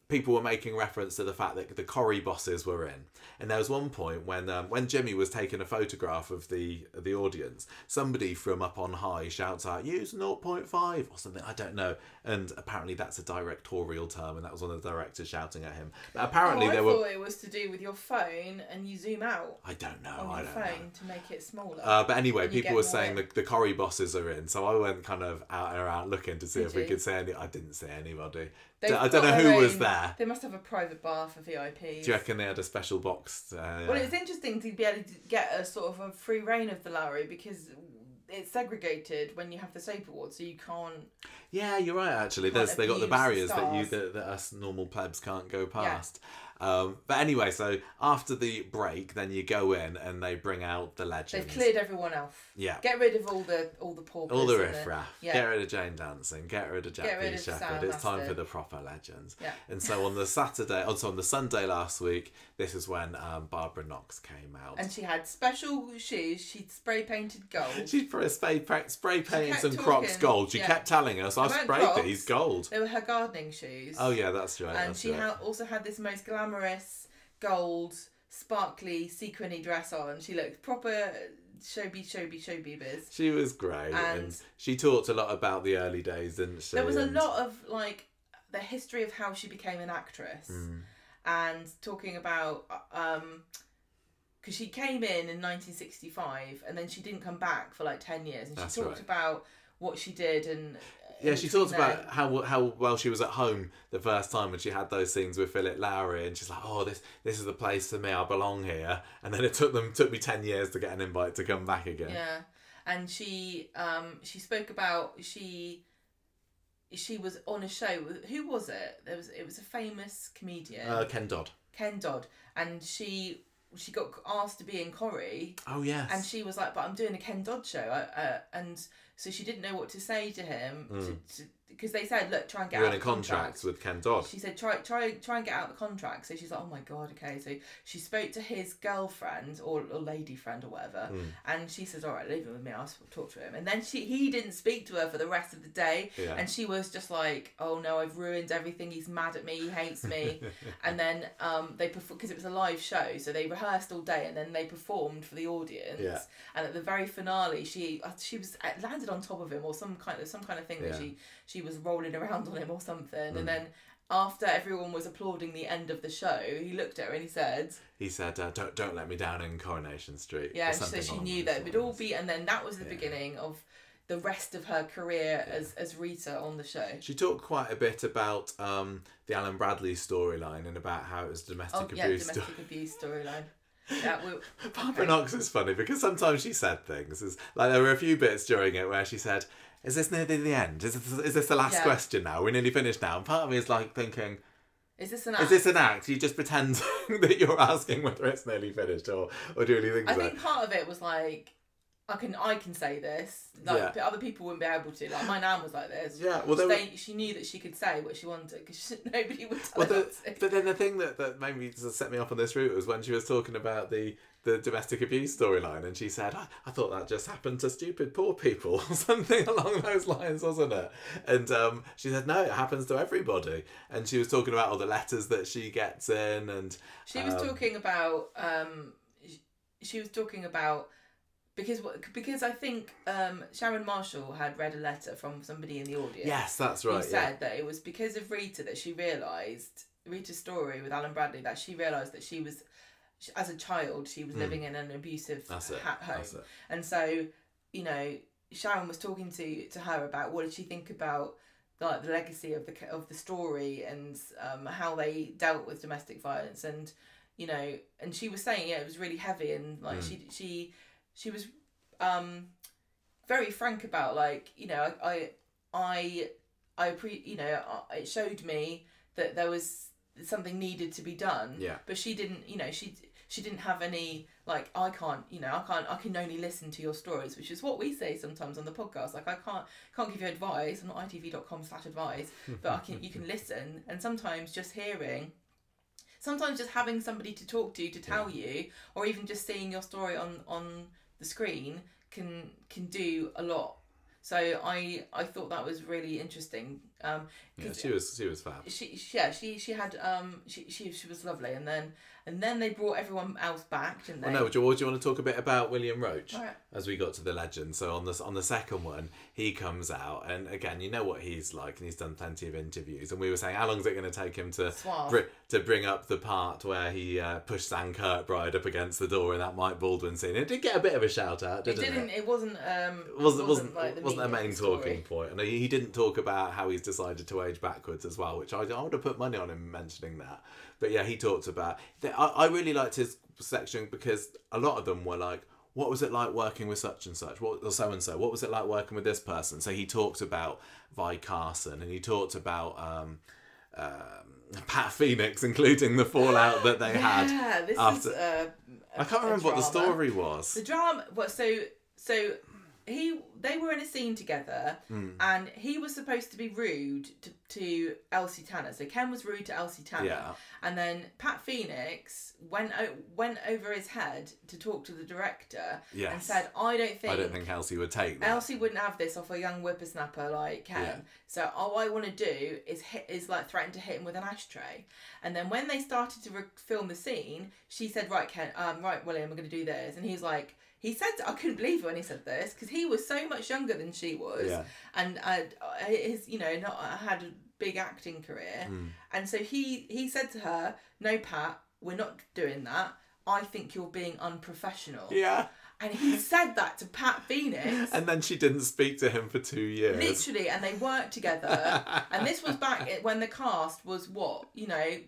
people were making reference to the fact that the Corrie bosses were in, and there was one point when Jimmy was taking a photograph of the audience, somebody from up on high shouts out, "Use 0.5" or something, I don't know, and apparently that's a directorial term, and that was one of the directors shouting at him. But apparently I thought it was to do with your phone and you zoom out. I don't know. On your phone to make it smaller. But anyway, people were saying the Corrie bosses are in, so I went kind of out and around looking to see if we could see any. I didn't see anybody. I don't know who was there. They must have a private bar for VIPs. Do you reckon they had a special box? Well, it's interesting to be able to get a sort of a free reign of the Lowry, because it's segregated when you have the Soap Awards, so you can't. Yeah, you're right. Actually, they got the barriers that us normal plebs can't go past. Yeah. But anyway, so after the break, then you go in and they bring out the legends. They've cleared everyone off. Yeah. Get rid of all the paupers. All the riffraff. Yeah. Get rid of Jane Dancing. Get rid of Jack B. Shepherd. It's time for the proper legends. Yeah. And so on the Sunday last week, this is when Barbara Knox came out. And she had special shoes. She'd spray painted gold. She'd spray painted some Crocs gold. She kept telling us, I sprayed Crocs, these gold. They were her gardening shoes. Oh yeah, that's right. And she also had this most glamorous gold, sparkly, sequiny dress on. She looked proper showbie biz. She was great, and she talked a lot about the early days, didn't she? There was a lot of like the history of how she became an actress, and talking about because she came in 1965 and then she didn't come back for like 10 years, and she talked about what she did and. Yeah, she talked about how well she was at home the first time when she had those scenes with Philip Lowry, and she's like, "Oh, this is the place for me. I belong here." And then it took me 10 years to get an invite to come back again. Yeah, and she spoke about she was on a show. Who was it? It was a famous comedian. Ken Dodd. Ken Dodd, and she got asked to be in Corrie. Oh yes. And she was like, "But I'm doing a Ken Dodd show," and so she didn't know what to say to him because they said, "Look, try and get out of the contract with Ken Dodd." She said, "Try and get out of the contract." So she's like, "Oh my god, okay." So she spoke to his girlfriend or lady friend or whatever, and she says, "All right, leave him with me. I'll talk to him." And then he didn't speak to her for the rest of the day, and she was just like, "Oh no, I've ruined everything. He's mad at me. He hates me." And then they performed because it was a live show, so they rehearsed all day and then they performed for the audience. Yeah. And at the very finale, she was landed on top of him or some kind of thing that she was rolling around on him or something, and then after everyone was applauding the end of the show, he looked at her and he said, don't let me down in Coronation Street. Yeah, so she knew that it would all be, and then that was the beginning of the rest of her career as Rita on the show. She talked quite a bit about the Alan Bradley storyline and about how it was domestic abuse storyline. Yeah, Barbara Knox is funny because sometimes she said things. Like there were a few bits during it where she said, "Is this nearly the end? Is this the last question now? We're nearly finished now." And part of me is like thinking, "Is this an act? You just pretend that you're asking whether it's nearly finished or do you really think?" I think part of it was like, I can say this. Like other people wouldn't be able to. Like my nan was like this. Yeah, well, she knew that she could say what she wanted because nobody would tell her. But then the thing that made me set me off on this route was when she was talking about the domestic abuse storyline, and she said, "I thought that just happened to stupid poor people," or something along those lines, wasn't it? And she said, "No, it happens to everybody." And she was talking about all the letters that she gets in, and she was talking about because I think Sharon Marshall had read a letter from somebody in the audience. Yes, that's right. Who said that it was because of Rita that she realised, Rita's story with Alan Bradley, that she realised that she was, as a child, she was living in an abusive home. And so, Sharon was talking to her about what did she think about like the legacy of the story and how they dealt with domestic violence, and and she was saying it was really heavy, and like she was very frank about like it showed me that there was something needed to be done. Yeah. But she didn't she didn't have any like I can only listen to your stories, which is what we say sometimes on the podcast. Like I can't give you advice. I'm not itv.com/advice, but you can listen, and sometimes just having somebody to talk to tell you, or even just seeing your story on the screen can do a lot. So I thought that was really interesting. She was fab. She was lovely, and then they brought everyone else back, didn't they? Well, no, do you want to talk a bit about William Roach as we got to the legend? So on the second one, he comes out, and again, you know what he's like, and he's done plenty of interviews. And we were saying, how long is it going to take him to bring up the part where he pushed Anne Kirkbride up against the door in that Mike Baldwin scene? It did get a bit of a shout out, didn't it? It wasn't a main talking point, and he didn't talk about how he's decided to age backwards as well, which I would have put money on him mentioning that. But yeah, he talked about. I really liked his section because a lot of them were like, what was it like working with such and such, or so and so? What was it like working with this person? So he talked about Vi Carson, and he talked about Pat Phoenix, including the fallout that they had. Yeah, this after. is I can't remember what the story was. The drama. Well, so they were in a scene together, and he was supposed to be rude to Elsie Tanner. So Ken was rude to Elsie Tanner, and then Pat Phoenix went over his head to talk to the director and said, "I don't think Elsie would take that. Elsie wouldn't have this off a young whippersnapper like Ken. Yeah. So all I want to do is like threaten to hit him with an ashtray." And then when they started to film the scene, she said, "Right, Ken, right, William, we're going to do this," and he's like. He said, I couldn't believe it when he said this, because he was so much younger than she was, and had a big acting career, and so he said to her, "No, Pat, we're not doing that. I think you're being unprofessional." Yeah. And he said that to Pat Phoenix. And then she didn't speak to him for 2 years. Literally, and they worked together. And this was back when the cast was 30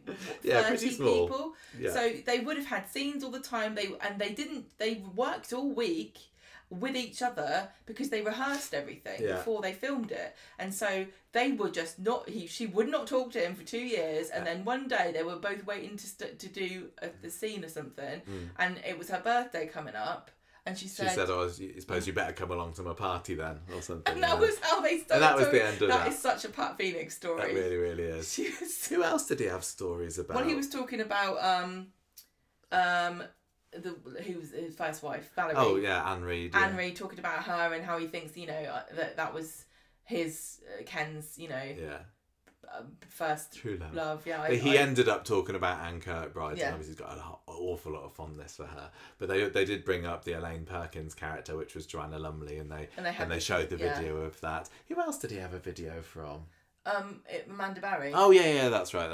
people. Yeah. So they would have had scenes all the time. They worked all week with each other because they rehearsed everything before they filmed it. And so they were just she would not talk to him for 2 years, and then one day they were both waiting to do the scene or something, and it was her birthday coming up. And she said, "Oh, I suppose you better come along to my party then," or something. And that was how they started. And that was the end of that. That is such a Pat Phoenix story. That really, really is. Who else did he have stories about? Well, he was talking about who was his first wife, Valerie. Oh yeah, Anne Reid. Anne Reid, talking about her and how he thinks that was his Ken's first true love. Yeah, he ended up talking about Anne Kirkbride, and obviously he's got an awful lot of fondness for her. But they did bring up the Elaine Perkins character, which was Joanna Lumley, and they showed the video of that. Who else did he have a video from? Amanda Barry. Oh yeah, that's right.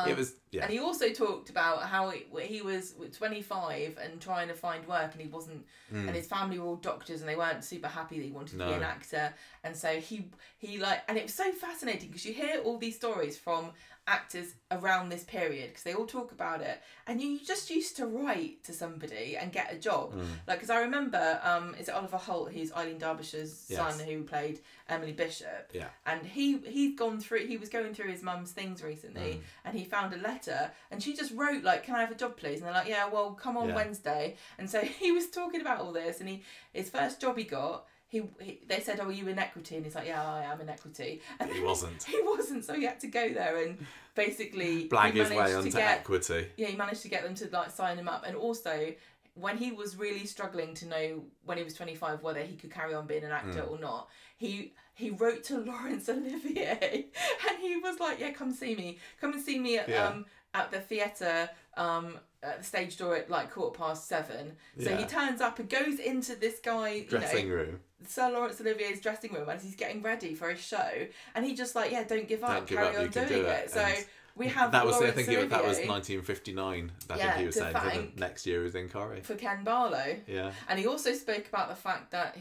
It was and he also talked about how he was 25 and trying to find work, and he wasn't, and his family were all doctors, and they weren't super happy that he wanted to be an actor, and so he and it was so fascinating because you hear all these stories from actors around this period, because they all talk about it, and you just used to write to somebody and get a job. Like, because I remember is it Oliver Holt, who's Eileen Derbyshire's son, who played Emily Bishop, and he was going through his mum's things recently, and he found a letter, and she just wrote like, "Can I have a job please?" And they're like, "Yeah, well, come on Wednesday." And so he was talking about all this, and his first job he got, they said, "Oh, are you in equity?" And he's like, "Yeah, I am in equity." And he wasn't. He wasn't, so he had to go there and basically blag his way onto equity. Yeah, he managed to get them to like sign him up. And also, when he was really struggling to know when he was 25 whether he could carry on being an actor or not, he wrote to Laurence Olivier, and he was like, "Yeah, come see me at the theatre." At the stage door at like 7:15. So he turns up and goes into this guy dressing room, Sir Laurence Olivier's dressing room, as he's getting ready for his show, and he just like, don't give up, carry on doing it. So we have that was Laurence Olivier, that was 1959. I think he was saying the next year he was in Corrie for Ken Barlow. Yeah, and he also spoke about the fact that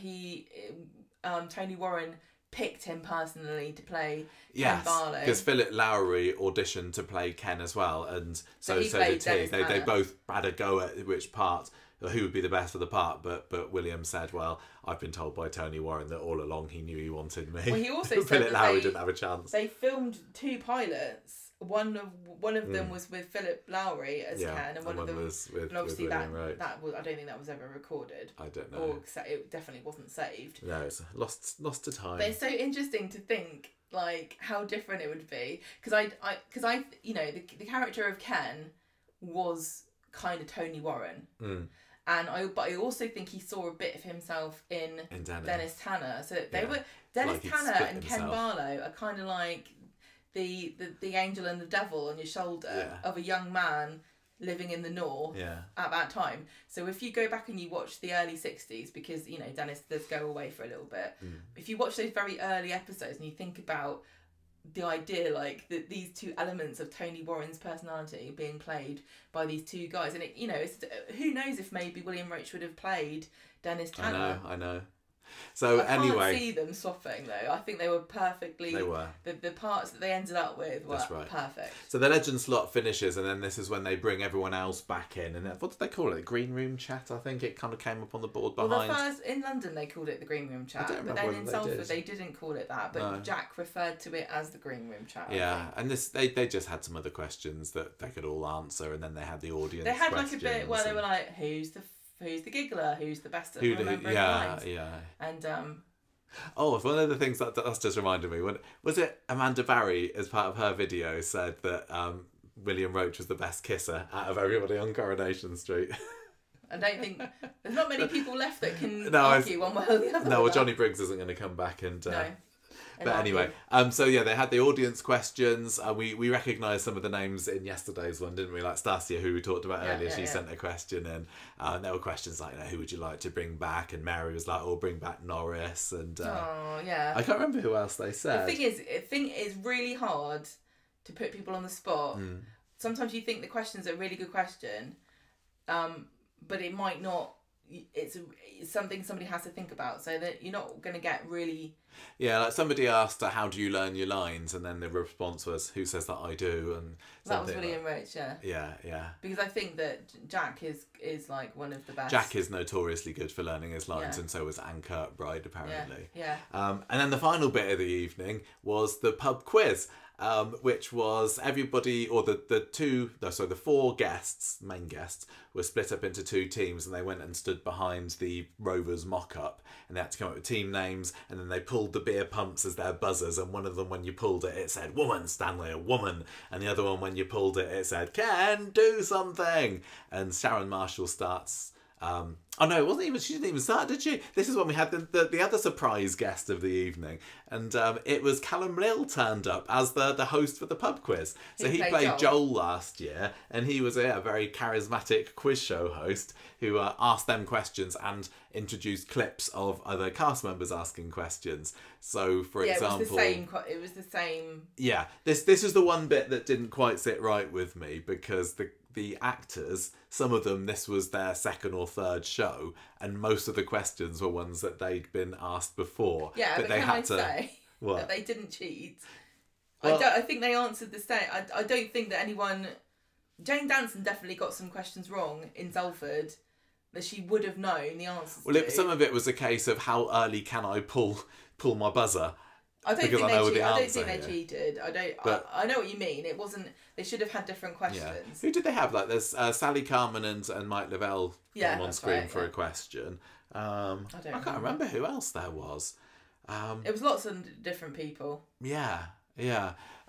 Tony Warren picked him personally to play Ken Barlow. Because Philip Lowry auditioned to play Ken as well, and so did he. They both had a go at which part, who would be the best for the part, but William said, "Well, I've been told by Tony Warren that all along he knew he wanted me." Well, he also said Philip Lowry didn't have a chance. They filmed 2 pilots. One of them was with Philip Lowry as Ken, and one of them was with obviously William Wright. that was, I don't think that was ever recorded. I don't know. Or it definitely wasn't saved. No, it's lost to time. But it's so interesting to think like how different it would be, because I the character of Ken was kind of Tony Warren. But I also think he saw a bit of himself in Dennis Tanner. So they were Dennis Tanner and Ken Barlow are kind of like the angel and the devil on your shoulder of a young man living in the north at that time. So if you go back and you watch the early 60s, because Dennis does go away for a little bit, if you watch those very early episodes and you think about the idea like that these 2 elements of Tony Warren's personality being played by these 2 guys, and it's, who knows if maybe William Roach would have played Dennis Tanner. I know. So I anyway, can't see them swapping though. I think they were perfectly. they were. The parts that they ended up with were That's right. perfect. So the legend slot finishes, and then this is when they bring everyone else back in. And what did they call it? The green room chat, I think it kind of came up on the board behind. Well, the first in London they called it the green room chat, but then in Salford they didn't call it that. But no. Jack referred to it as the green room chat. Yeah, and they just had some other questions that they could all answer, and then they had the audience. They had like a bit where they were like, "Who's the giggler? Who's the best at remembering lines?" Yeah. And oh, one of the things that's just reminded me, was it Amanda Barry, as part of her video, said that William Roach was the best kisser out of everybody on Coronation Street. I don't think there's not many people left that can argue one way or the other. No, well, Johnny Briggs isn't going to come back and. No. But anyway, so yeah, they had the audience questions. We recognised some of the names in yesterday's one, didn't we? Like Stasia, who we talked about earlier, she sent a question in. And there were questions like, who would you like to bring back? And Mary was like, bring back Norris. And I can't remember who else they said. The thing is really hard to put people on the spot. Sometimes you think the question's a really good question, but it might not. It's something somebody has to think about, so that you're not going to get really. Yeah, like somebody asked, how do you learn your lines? And then the response was, who says that I do? And that was William Roach, yeah. Yeah. Because I think that Jack is like one of the best. Jack is notoriously good for learning his lines, and so was Anne Kirkbride, apparently. Yeah. And then the final bit of the evening was the pub quiz. Which was everybody, or the four guests, main guests, were split up into two teams, and they went and stood behind the Rovers mock-up, and they had to come up with team names, and then they pulled the beer pumps as their buzzers, and one of them, when you pulled it, it said, "Woman, Stanley, a woman," and the other one, when you pulled it, it said, "Can do something," and Sharon Marshall starts... oh no, it wasn't even. She didn't even start, did she? This is when we had the other surprise guest of the evening, and it was Callum Lill turned up as the host for the pub quiz. So he played Joel last year, and he was a very charismatic quiz show host who asked them questions and introduced clips of other cast members asking questions. So, for example, it was the same. Yeah, this is the one bit that didn't quite sit right with me, because the actors, some of them, this was their second or third show, and most of the questions were ones that they'd been asked before. Yeah, but they can I say that they didn't cheat? Well, I think they answered the same. I don't think that anyone... Jane Danson definitely got some questions wrong in Salford that she would have known the answers to. Some of it was a case of how early can I pull my buzzer. I don't think they cheated. I know what you mean. It wasn't. They should have had different questions. Yeah. Who did they have? Like, there's Sally Carman and Mike Lavelle came on screen for a question. I can't remember who else there was. It was lots of different people. Yeah.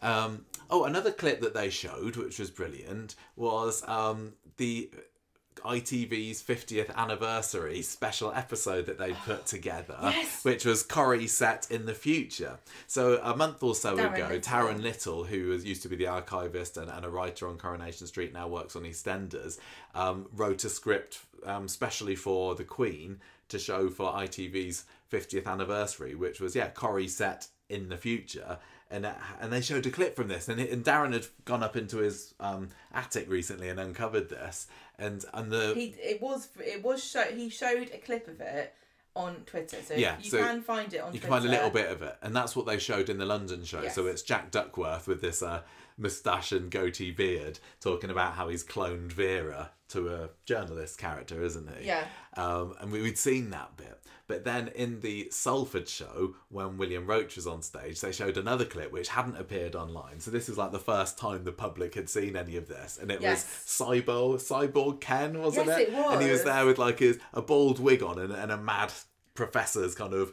Another clip that they showed, which was brilliant, was the ITV's 50th anniversary special episode that they put together, which was Corrie set in the future. So a month or so ago, Taryn Little, who used to be the archivist and a writer on Coronation Street, now works on EastEnders, wrote a script specially for the Queen to show for ITV's 50th anniversary, which was Corrie set in the future. And they showed a clip from this, and Darren had gone up into his attic recently and uncovered this, he showed a clip of it on Twitter, so you can find it on Twitter. You can find a little bit of it, and that's what they showed in the London show. Yes. So it's Jack Duckworth with this moustache and goatee beard talking about how he's cloned Vera to a journalist character, isn't he? Yeah. And we'd seen that bit. But then in the Salford show, when William Roach was on stage, they showed another clip which hadn't appeared online. So this is like the first time the public had seen any of this. And it was Cyborg Ken, wasn't it? Yes, it was. And he was there with like a bald wig on and a mad professor's kind of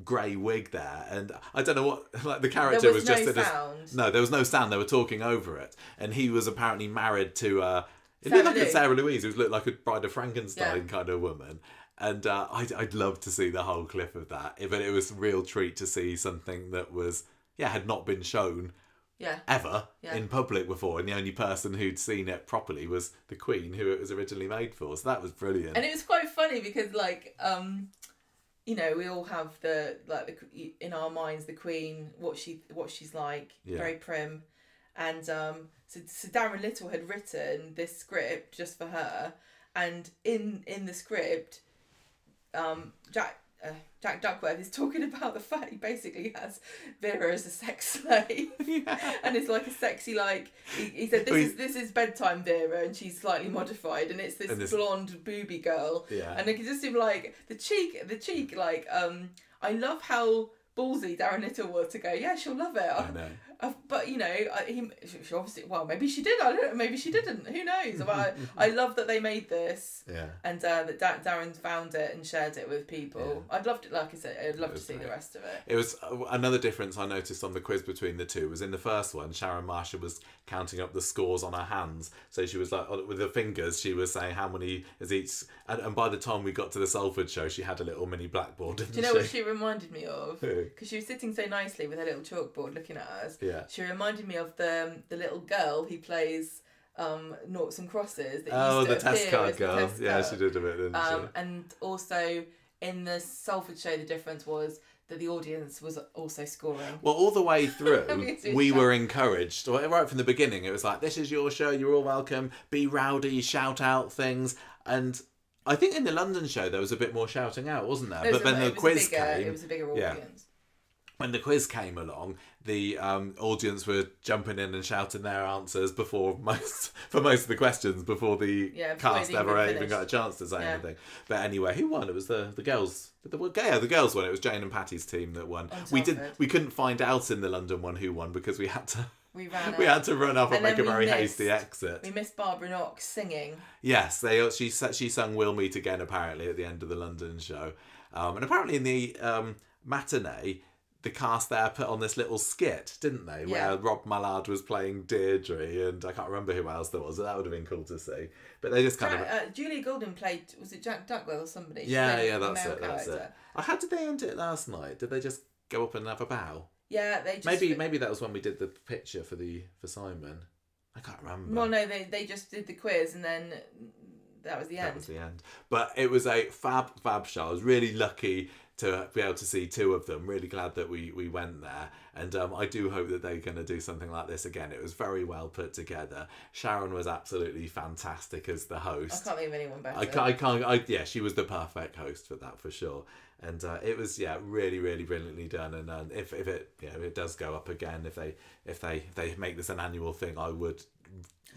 grey wig there. And I don't know what, like the character was just... No, there was no sound. They were talking over it. And he was apparently married to... it looked like a Sarah Louise, who looked like a Bride of Frankenstein kind of woman. And I'd love to see the whole clip of that. But it was a real treat to see something that was, had not been shown ever in public before. And the only person who'd seen it properly was the Queen, who it was originally made for. So that was brilliant. And it was quite funny because, like, we all have in our minds the Queen, what she's like, very prim. And so Darren Little had written this script just for her. And in the script... Jack Duckworth is talking about the fact he basically has Vera as a sex slave, and it's like a sexy, like he said this is bedtime Vera, and she's slightly modified, and it's this blonde booby girl, and it can just seem like the cheek, like I love how ballsy Darren Little was to go, yeah, she'll love it. I know. But you know, she obviously, well, maybe she did. I don't know. Maybe she didn't. Who knows? But I love that they made this. Yeah. And that Darren found it and shared it with people. Yeah. I'd love to, like I said, I'd love to see the rest of it. It was another difference I noticed on the quiz between the two was in the first one, Sharon Marshall was counting up the scores on her hands. So she was like, with her fingers, she was saying how many is each. And by the time we got to the Salford show, she had a little mini blackboard. Do you know what she reminded me of? Because she was sitting so nicely with her little chalkboard looking at us. Yeah. She reminded me of the little girl who plays noughts and crosses. The test card girl. Yeah, she did a bit, didn't she? And also in the Salford show, the difference was that the audience was also scoring. Well, all the way through, we were encouraged. Right from the beginning, it was like, this is your show, you're all welcome, be rowdy, shout out things. And I think in the London show, there was a bit more shouting out, wasn't there? But then the quiz came. It was a bigger audience. Yeah. When the quiz came along, the audience were jumping in and shouting their answers for most of the questions before the cast ever even got a chance to say anything. But anyway, who won? It was the girls. The girls won. It was Jane and Patty's team that won. We couldn't find out in the London one who won because we had to. We had to run up and make a very hasty exit. We missed Barbara Knox singing. Yes, she sung "We'll Meet Again" apparently at the end of the London show, and apparently in the matinee. The cast there put on this little skit, didn't they? Yeah. Where Rob Mallard was playing Deirdre, and I can't remember who else there was. That would have been cool to see. But they just kind of. Julia Goulding played. Was it Jack Duckworth or somebody? Yeah, that's it. How did they end it last night? Did they just go up and have a bow? Yeah, they just. Maybe that was when we did the picture for Simon. I can't remember. Well, no, they just did the quiz and then. That was the end. That was the end. But it was a fab show. I was really lucky to be able to see two of them. Really glad that we went there. And I do hope that they're going to do something like this again. It was very well put together. Sharon was absolutely fantastic as the host. I can't think of anyone better. She was the perfect host for that, for sure. And it was really, really brilliantly done. And if it does go up again, if they make this an annual thing, I would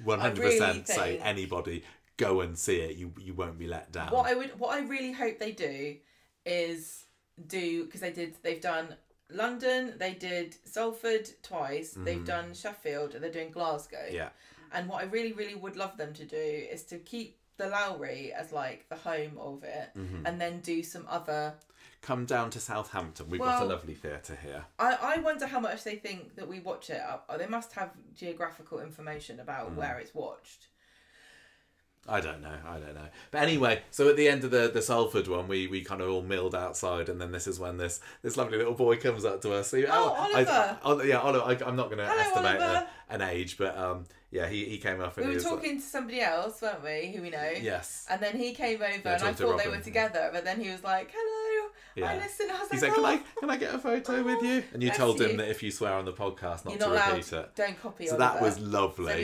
100% say anybody go and see it. You won't be let down. What I really hope they do is because they've done London, they did Salford twice, they've done Sheffield, and they're doing Glasgow. Yeah. And what I really, really would love them to do is to keep the Lowry as like the home of it, and then do some other. Come down to Southampton. We've got a lovely theatre here. I wonder how much they think that we watch it up. They must have geographical information about where it's watched. I don't know. But anyway, so at the end of the Salford one, we kind of all milled outside, and then this is when this lovely little boy comes up to us. So, Oliver! Oliver. I'm not going to estimate Oliver. An age, but he came up and we were talking to somebody else, weren't we, who we know? Yes. And then he came over, and I thought they were together, but then he was like, hello, I listen. I was he like, said, can I get a photo with you? And you told him that if you swear on the podcast not to repeat it. Don't copy So Oliver. That was lovely. So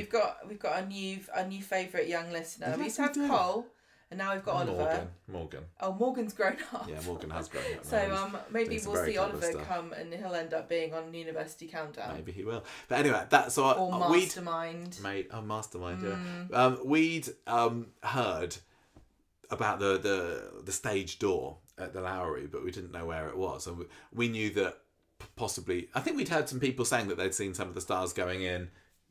we've got a new favourite young listener. We used to have Cole, and now we've got Oliver. Morgan. Oh, Morgan's grown up. Yeah, Morgan has grown up. So maybe we'll see Oliver come, and he'll end up being on University Countdown. Maybe he will. But anyway, that's what. Or Mastermind. Mastermind. Yeah. We'd heard about the stage door at the Lowry, but we didn't know where it was, and we knew that possibly. I think we'd heard some people saying that they'd seen some of the stars going in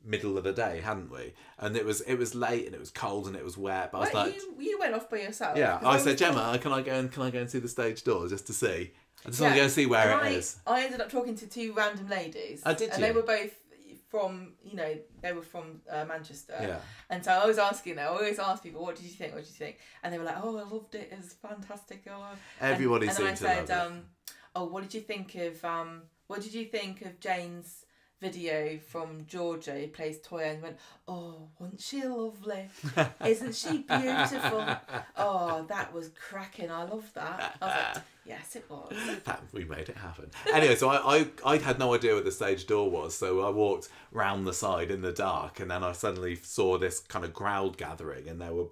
middle of the day, hadn't we? And it was late and it was cold and it was wet. But I was like, you went off by yourself. Yeah, I said, Gemma, can I go and see the stage door just to see? I just want to go and see where it is. I ended up talking to two random ladies. Oh, did you? And they were both from Manchester. Yeah. And so I always ask people, what did you think? And they were like, oh, I loved it. It was fantastic. Oh. Everybody seemed to love it. Oh, what did you think of Jane's video from Georgia? Who plays Toya, and went, oh, wasn't she lovely? Isn't she beautiful? Oh, that was cracking. I loved that. I was like, yes, it was. We made it happen. Anyway, so I had no idea where the stage door was, so I walked round the side in the dark, and then I suddenly saw this kind of crowd gathering, and there were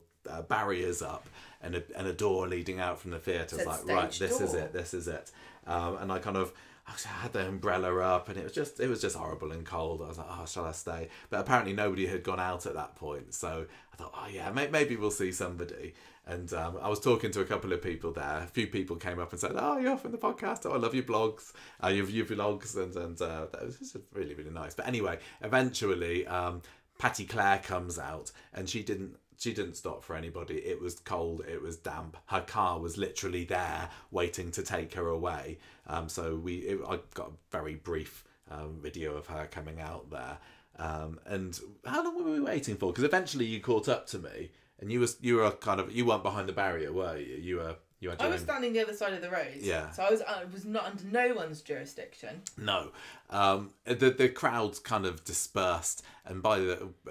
barriers up and a door leading out from the theatre. It's like, right, this is it. And I kind of had the umbrella up, and it was just horrible and cold. I was like, oh, shall I stay? But apparently nobody had gone out at that point, so I thought, oh yeah, maybe we'll see somebody. And I was talking to a couple of people there. A few people came up and said, oh, you're from the podcast. Oh, I love your blogs. Your vlogs. And that was just really, really nice. But anyway, eventually, Patty Claire comes out, and she didn't stop for anybody. It was cold. It was damp. Her car was literally there waiting to take her away. So I got a very brief video of her coming out there. And how long were we waiting for? Because eventually you caught up to me. And you weren't behind the barrier, were you? I was standing the other side of the road. Yeah. So I was not under no one's jurisdiction. No. The crowds kind of dispersed, and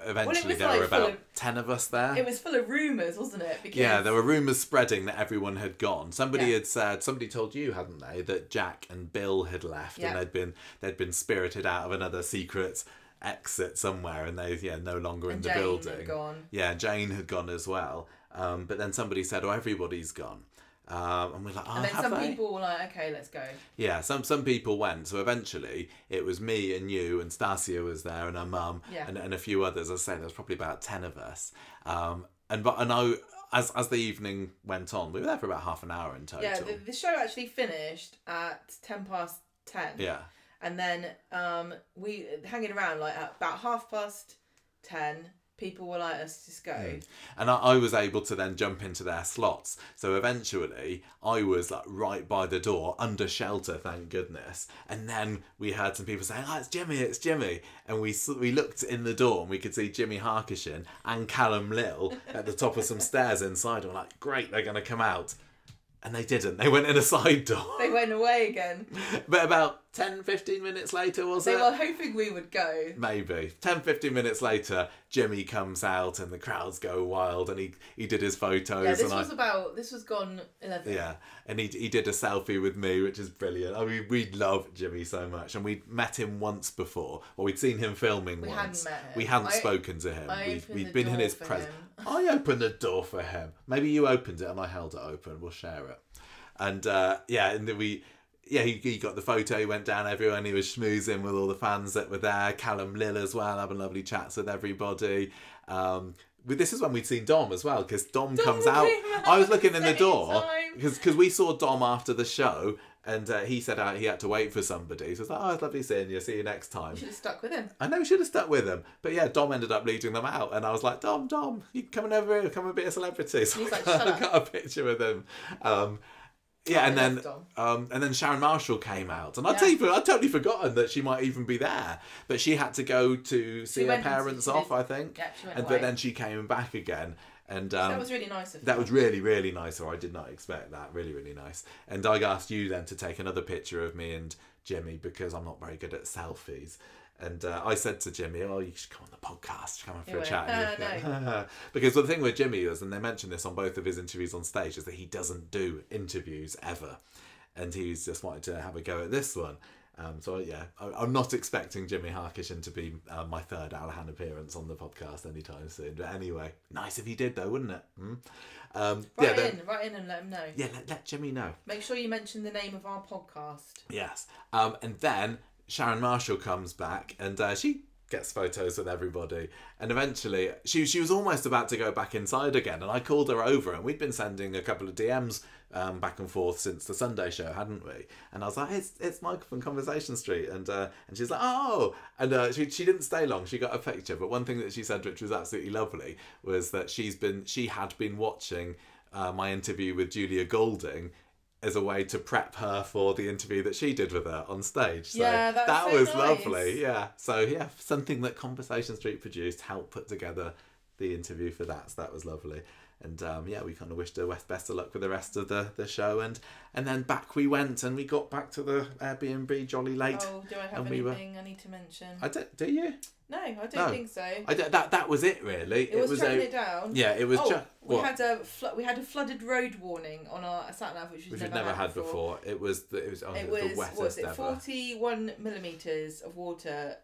eventually there were about 10 of us there. It was full of rumours, wasn't it? Because yeah, there were rumours spreading that everyone had gone. Somebody told you, hadn't they, that Jack and Bill had left, and they'd been spirited out of another secret exit somewhere, and they no longer in the Jane building. Had gone. Yeah, Jane had gone as well. But then somebody said, oh, everybody's gone. And we're like, oh, and then have some they? people were like, okay, let's go. Yeah, some people went. So eventually it was me and you, and Stasia was there, and her mum, and a few others. As I say, there was probably about 10 of us. As the evening went on, we were there for about half an hour in total. Yeah, the show actually finished at 10:10. Yeah. And then we hanging around like at about 10:30. People were like, let's just go. And I was able to then jump into their slots. So eventually I was like right by the door, under shelter, thank goodness. And then we heard some people saying, oh, it's Jimmy. And we looked in the door and we could see Jimmy Harkishin and Callum Lill at the top of some stairs inside. And we're like, great, they're going to come out. And they didn't. They went in a side door. They went away again. But about 10, 15 minutes later, was it? They were hoping we would go. Maybe. 10, 15 minutes later, Jimmy comes out and the crowds go wild, and he did his photos. Yeah, this was gone 11. Yeah, and he did a selfie with me, which is brilliant. I mean, we love Jimmy so much, and we'd met him once before, or we'd seen him filming once. Hadn't met him. We hadn't spoken to him. We'd been in his presence. I opened the door for him. Maybe you opened it and I held it open. We'll share it. And he got the photo, he went down everyone, he was schmoozing with all the fans that were there, Callum Lill as well, having lovely chats with everybody. This is when we'd seen Dom as well, because Dom comes out. I was looking in the door, because we saw Dom after the show, and he said he had to wait for somebody. So I was like, oh, it's lovely seeing you, see you next time. You should have stuck with him. I know, we should have stuck with him. But yeah, Dom ended up leading them out, and I was like, Dom, you coming over here, come and be a celebrity. So he's like, I got a picture with him. And then Sharon Marshall came out, and I'd totally forgotten that she might even be there, but she had to go to see her parents off, I think. Yeah, she went away. But then she came back again, and that was really nice of her. That was really, really nice. Or I did not expect that. Really, really nice. And I asked you then to take another picture of me and Jimmy, because I'm not very good at selfies. And I said to Jimmy, oh, you should come on the podcast, come on for a chat. No. Because the thing with Jimmy is, and they mentioned this on both of his interviews on stage, is that he doesn't do interviews ever. And he's just wanted to have a go at this one. I'm not expecting Jimmy Harkishin to be my third Alahan appearance on the podcast anytime soon. But anyway, nice if he did though, wouldn't it? Write in and let him know. Yeah, let Jimmy know. Make sure you mention the name of our podcast. Yes. And then Sharon Marshall comes back, and she gets photos with everybody, and eventually she was almost about to go back inside again, and I called her over, and we'd been sending a couple of DMs back and forth since the Sunday show, hadn't we? And I was like, it's Michael from Conversation Street, and she's like, oh, and she didn't stay long. She got a picture, but one thing that she said, which was absolutely lovely, was that she had been watching my interview with Julia Golding as a way to prep her for the interview that she did with her on stage. So that was nice. Lovely. Yeah. So yeah, something that Conversation Street produced helped put together the interview for that. So that was lovely. And we kind of wished her best of luck with the rest of the show. And then back we went, and we got back to the Airbnb jolly late. Oh, do I have anything I need to mention? Do you? No, I don't think so. That was it really. It was shutting it down. Yeah, it was just. We had a flooded road warning on our sat nav, which we've never had before. It was the wettest ever. 41 millimeters of water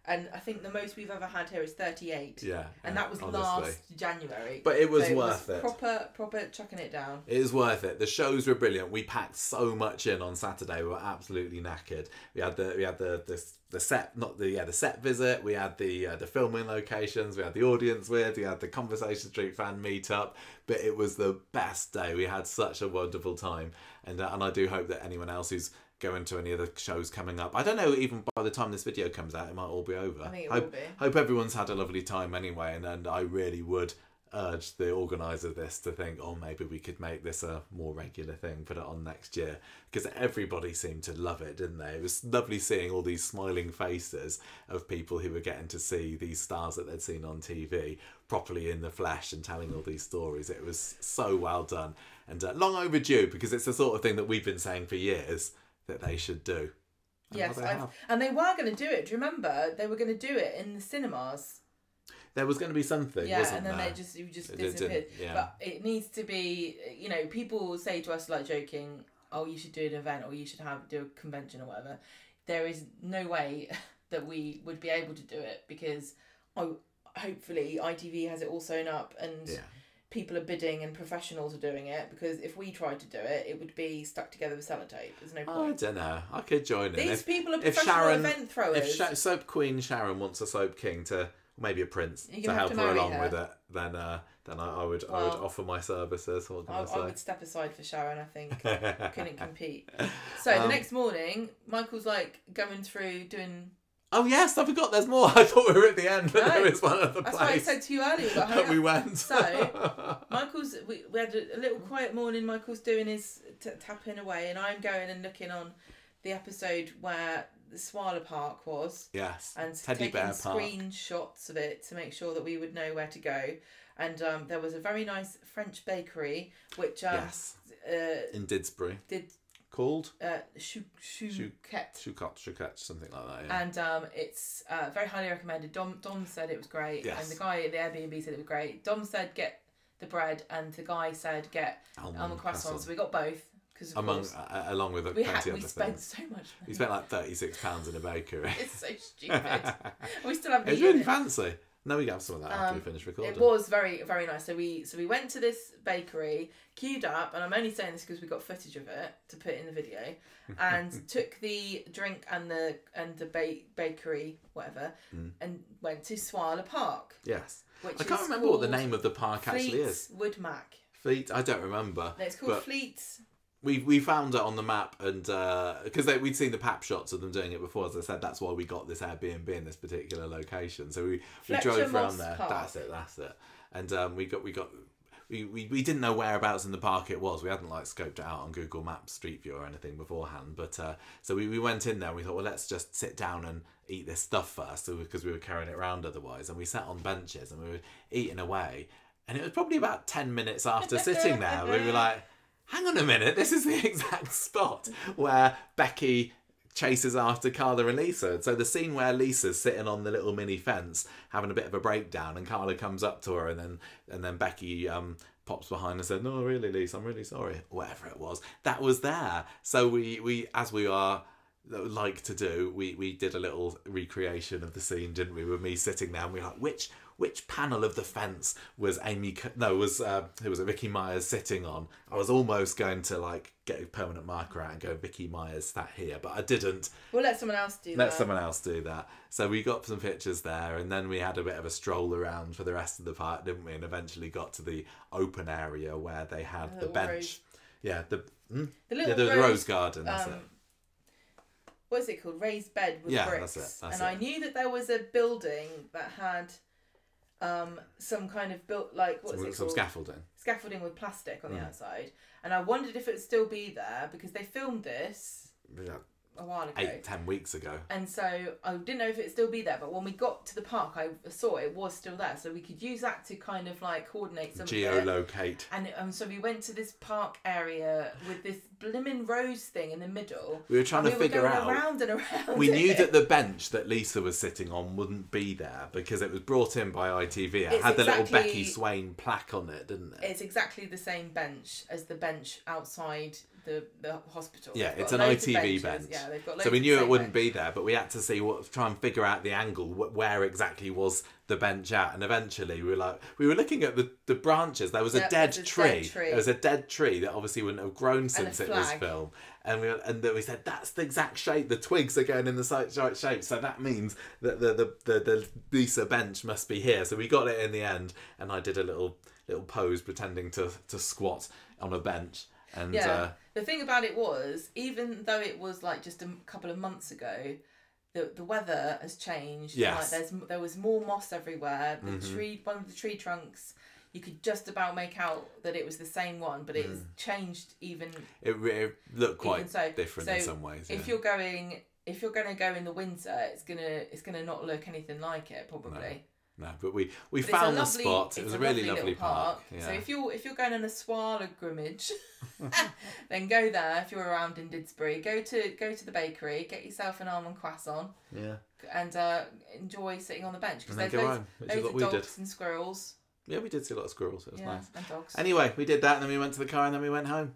And I think the most we've ever had here is 38. Yeah. And that was honestly. last January. But it was worth it. Proper chucking it down. It is worth it. The shows were brilliant. We packed so much in on Saturday. We were absolutely knackered. We had the set, not the set visit. We had the filming locations. We had the audience with. We had the Conversation Street fan meetup. But it was the best day. We had such a wonderful time, and I do hope that anyone else who's going to any of the shows coming up. I don't know, even by the time this video comes out, it might all be over. I think it will be. Hope everyone's had a lovely time anyway, and I really would urge the organiser of this to think, oh, maybe we could make this a more regular thing, put it on next year, because everybody seemed to love it, didn't they? It was lovely seeing all these smiling faces of people who were getting to see these stars that they'd seen on TV properly in the flesh and telling all these stories. It was so well done, and long overdue, because it's the sort of thing that we've been saying for years that they should do. Yes, and they were going to do it. Do you remember? They were going to do it in the cinemas. There was going to be something, wasn't and then there? you just disappeared. But it needs to be, people say to us, like, joking, oh, you should do an event, or you should do a convention or whatever. There is no way that we would be able to do it, because hopefully ITV has it all sewn up, and people are bidding and professionals are doing it, because if we tried to do it, it would be stuck together with sellotape. There's no point. I don't know. I could join in. These people are professional event throwers. If Soap Queen Sharon wants a Soap King to, maybe a prince, to help to her along her. with it, then I would offer my services. What can I say? I would step aside for Sharon, I think. Couldn't compete. So the next morning, Michael's like going through doing... Oh yes, I forgot there's more. I thought we were at the end, but there is one other place. That's why I said to you earlier that we went. So we had a little quiet morning. Michael's doing his tapping away, and I'm going and looking on the episode where the Swala Park was. Yes. And Teddy taking Bear Park. screenshots of it to make sure that we would know where to go. And there was a very nice French bakery, which in Didsbury. Called? Chouquette, something like that, yeah. And it's very highly recommended. Dom said it was great, yes. And the guy at the Airbnb said it was great. Dom said get the bread, and the guy said get almond croissants. So we got both, because along with plenty of other things. We spent so much money. We spent like £36 in a bakery. It's so stupid. We still haven't. It's really fancy. No, we have some of that after we finish recording. It was very, very nice. So we went to this bakery, queued up, and I'm only saying this because we got footage of it to put in the video, and took the drink and the bakery, whatever, and went to Swala Park. Yes. I can't remember what the name of the park actually is. Fleetwood Mac. Fleet? I don't remember. No, it's called Fleet. We found it on the map, and because we'd seen the pap shots of them doing it before. As I said, that's why we got this Airbnb in this particular location. So we drove around there. Park. That's it. And we didn't know whereabouts in the park it was. We hadn't scoped it out on Google Maps Street View or anything beforehand. But so we went in there. And we thought, well, let's just sit down and eat this stuff first, because we were carrying it around otherwise. And we sat on benches and we were eating away. And it was probably about 10 minutes after sitting there, we were like, hang on a minute, this is the exact spot where Becky chases after Carla and Lisa. So the scene where Lisa's sitting on the little mini fence having a bit of a breakdown, and Carla comes up to her, and then Becky pops behind and said, "No, really, Lisa, I'm really sorry." Whatever it was, that was there. So we as we are like to do, we did a little recreation of the scene, didn't we? With me sitting there, and we were like, which panel of the fence was Vicky Myers sitting on? I was almost going to get a permanent marker out and go, Vicky Myers sat here, but I didn't. We'll let someone else do that. So we got some pictures there, and then we had a bit of a stroll around for the rest of the park, didn't we? And eventually got to the open area where they had the bench. The rose garden. That's it. What is it called? Raised bed with bricks. That's it. I knew that there was a building that had some kind of some scaffolding with plastic on the outside, and I wondered if it would still be there, because they filmed this a while ago, 8-10 weeks ago, and so I didn't know if it would still be there. But when we got to the park, I saw it was still there, so we could use that to kind of coordinate some geolocate. And so we went to this park area with this blimmin' rose thing in the middle. We were trying to figure out. Around and around. We knew that the bench that Lisa was sitting on wouldn't be there because it was brought in by ITV. It had the little Becky Swain plaque on it, didn't it? It's exactly the same bench as the bench outside the hospital. Yeah, They've it's got an loads of ITV benches. bench. Yeah, they've got loads So we of knew the it same wouldn't bench. be there, but we had to see try and figure out the angle, where exactly was the bench at. And eventually we were looking at the branches. There was a dead tree. There was a dead tree that obviously wouldn't have grown since it was filmed. And then we said, that's the exact shape. The twigs are going in the right shape. So that means that the Lisa bench must be here. So we got it in the end, and I did a little pose pretending to squat on a bench. And the thing about it was, even though it was like just a couple of months ago, the weather has changed. Yes. Like there was more moss everywhere. One of the tree trunks, you could just about make out that it was the same one, but it has changed even. It looked quite different in some ways. If you're going to go in the winter, it's gonna not look anything like it probably. No, but we found the spot. It was a really lovely park. Yeah. So if you're going on a swallow grimmage, then go there. If you're around in Didsbury, go to the bakery, get yourself an almond croissant. Yeah. And enjoy sitting on the bench because there's loads of dogs and squirrels. Yeah, we did see a lot of squirrels. It was nice. And dogs. Anyway, we did that, and then we went to the car, and then we went home.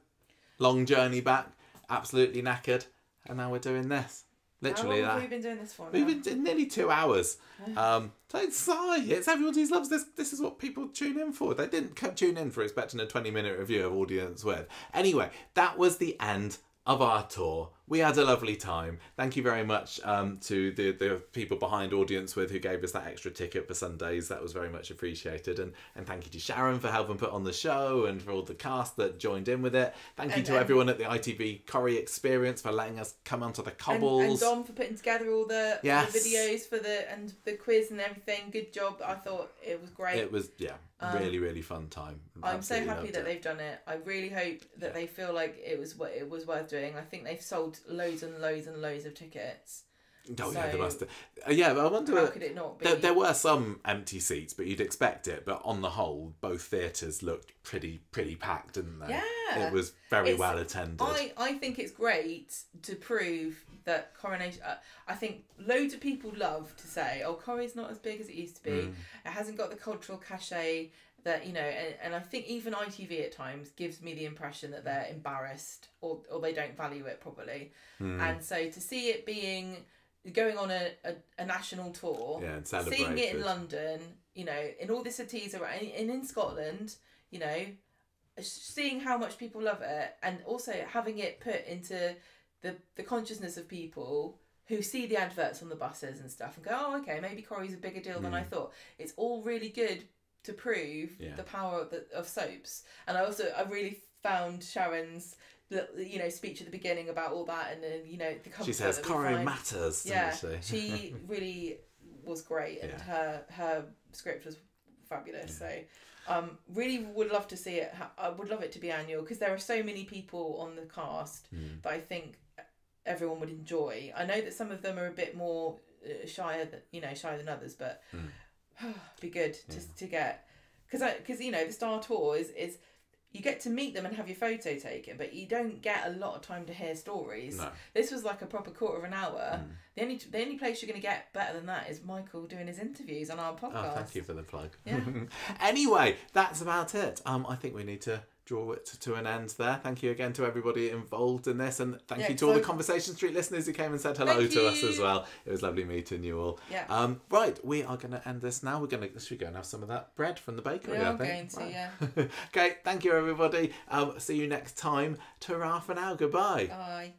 Long journey back, absolutely knackered, and now we're doing this. Literally, how long have we been doing this for? We've been doing nearly 2 hours. Don't sigh. It's everyone who loves this. This is what people tune in for. They didn't tune in for expecting a 20-minute review of Audience With. Anyway, that was the end of our tour. We had a lovely time. Thank you very much to the people behind Audience With who gave us that extra ticket for Sundays. That was very much appreciated. And thank you to Sharon for helping put on the show and for all the cast that joined in with it. Thank you to everyone at the ITV Corrie Experience for letting us come onto the cobbles. And Dom for putting together all the videos for the quiz and everything. Good job. I thought it was great. It was, really, really fun time. I'm so happy that they've done it. I really hope that they feel like it was worth doing. I think they've sold loads and loads and loads of tickets. Oh, yeah, they must have. Yeah, but I wonder. How could it not be? There were some empty seats, but you'd expect it. But on the whole, both theatres looked pretty packed, didn't they? Yeah. It was very well attended. I think it's great to prove that Coronation. I think loads of people love to say, "Oh, Corrie's not as big as it used to be. It hasn't got the cultural cachet." That and I think even ITV at times gives me the impression that they're embarrassed or they don't value it properly. And so to see it going on a national tour, and seeing it in London, in all the cities around, and in Scotland, seeing how much people love it, and also having it put into the consciousness of people who see the adverts on the buses and stuff and go, oh, okay, maybe Corrie's a bigger deal than I thought. It's all really good to prove the power of soaps. And I really found Sharon's speech at the beginning about all that, and then the comfort. She says Corrie matters. Yeah, she really was great, and her script was fabulous. So really would love to see it. I would love it to be annual because there are so many people on the cast that I think everyone would enjoy. I know that some of them are a bit more shy than others, but be good to get because the Star Tour is you get to meet them and have your photo taken, but you don't get a lot of time to hear stories. No. This was like a proper quarter of an hour. The only place you're going to get better than that is Michael doing his interviews on our podcast. Oh, thank you for the plug. Yeah. Anyway, that's about it. I think we need to draw it to an end there. Thank you again to everybody involved in this, and thank you to all the Conversation Street listeners who came and said hello to us as well. It was lovely meeting you all. Yeah. Right, we are going to end this now. Should we go and have some of that bread from the bakery? We are going to, yeah. Okay, thank you everybody. See you next time. Ta-ra for now. Goodbye. Bye.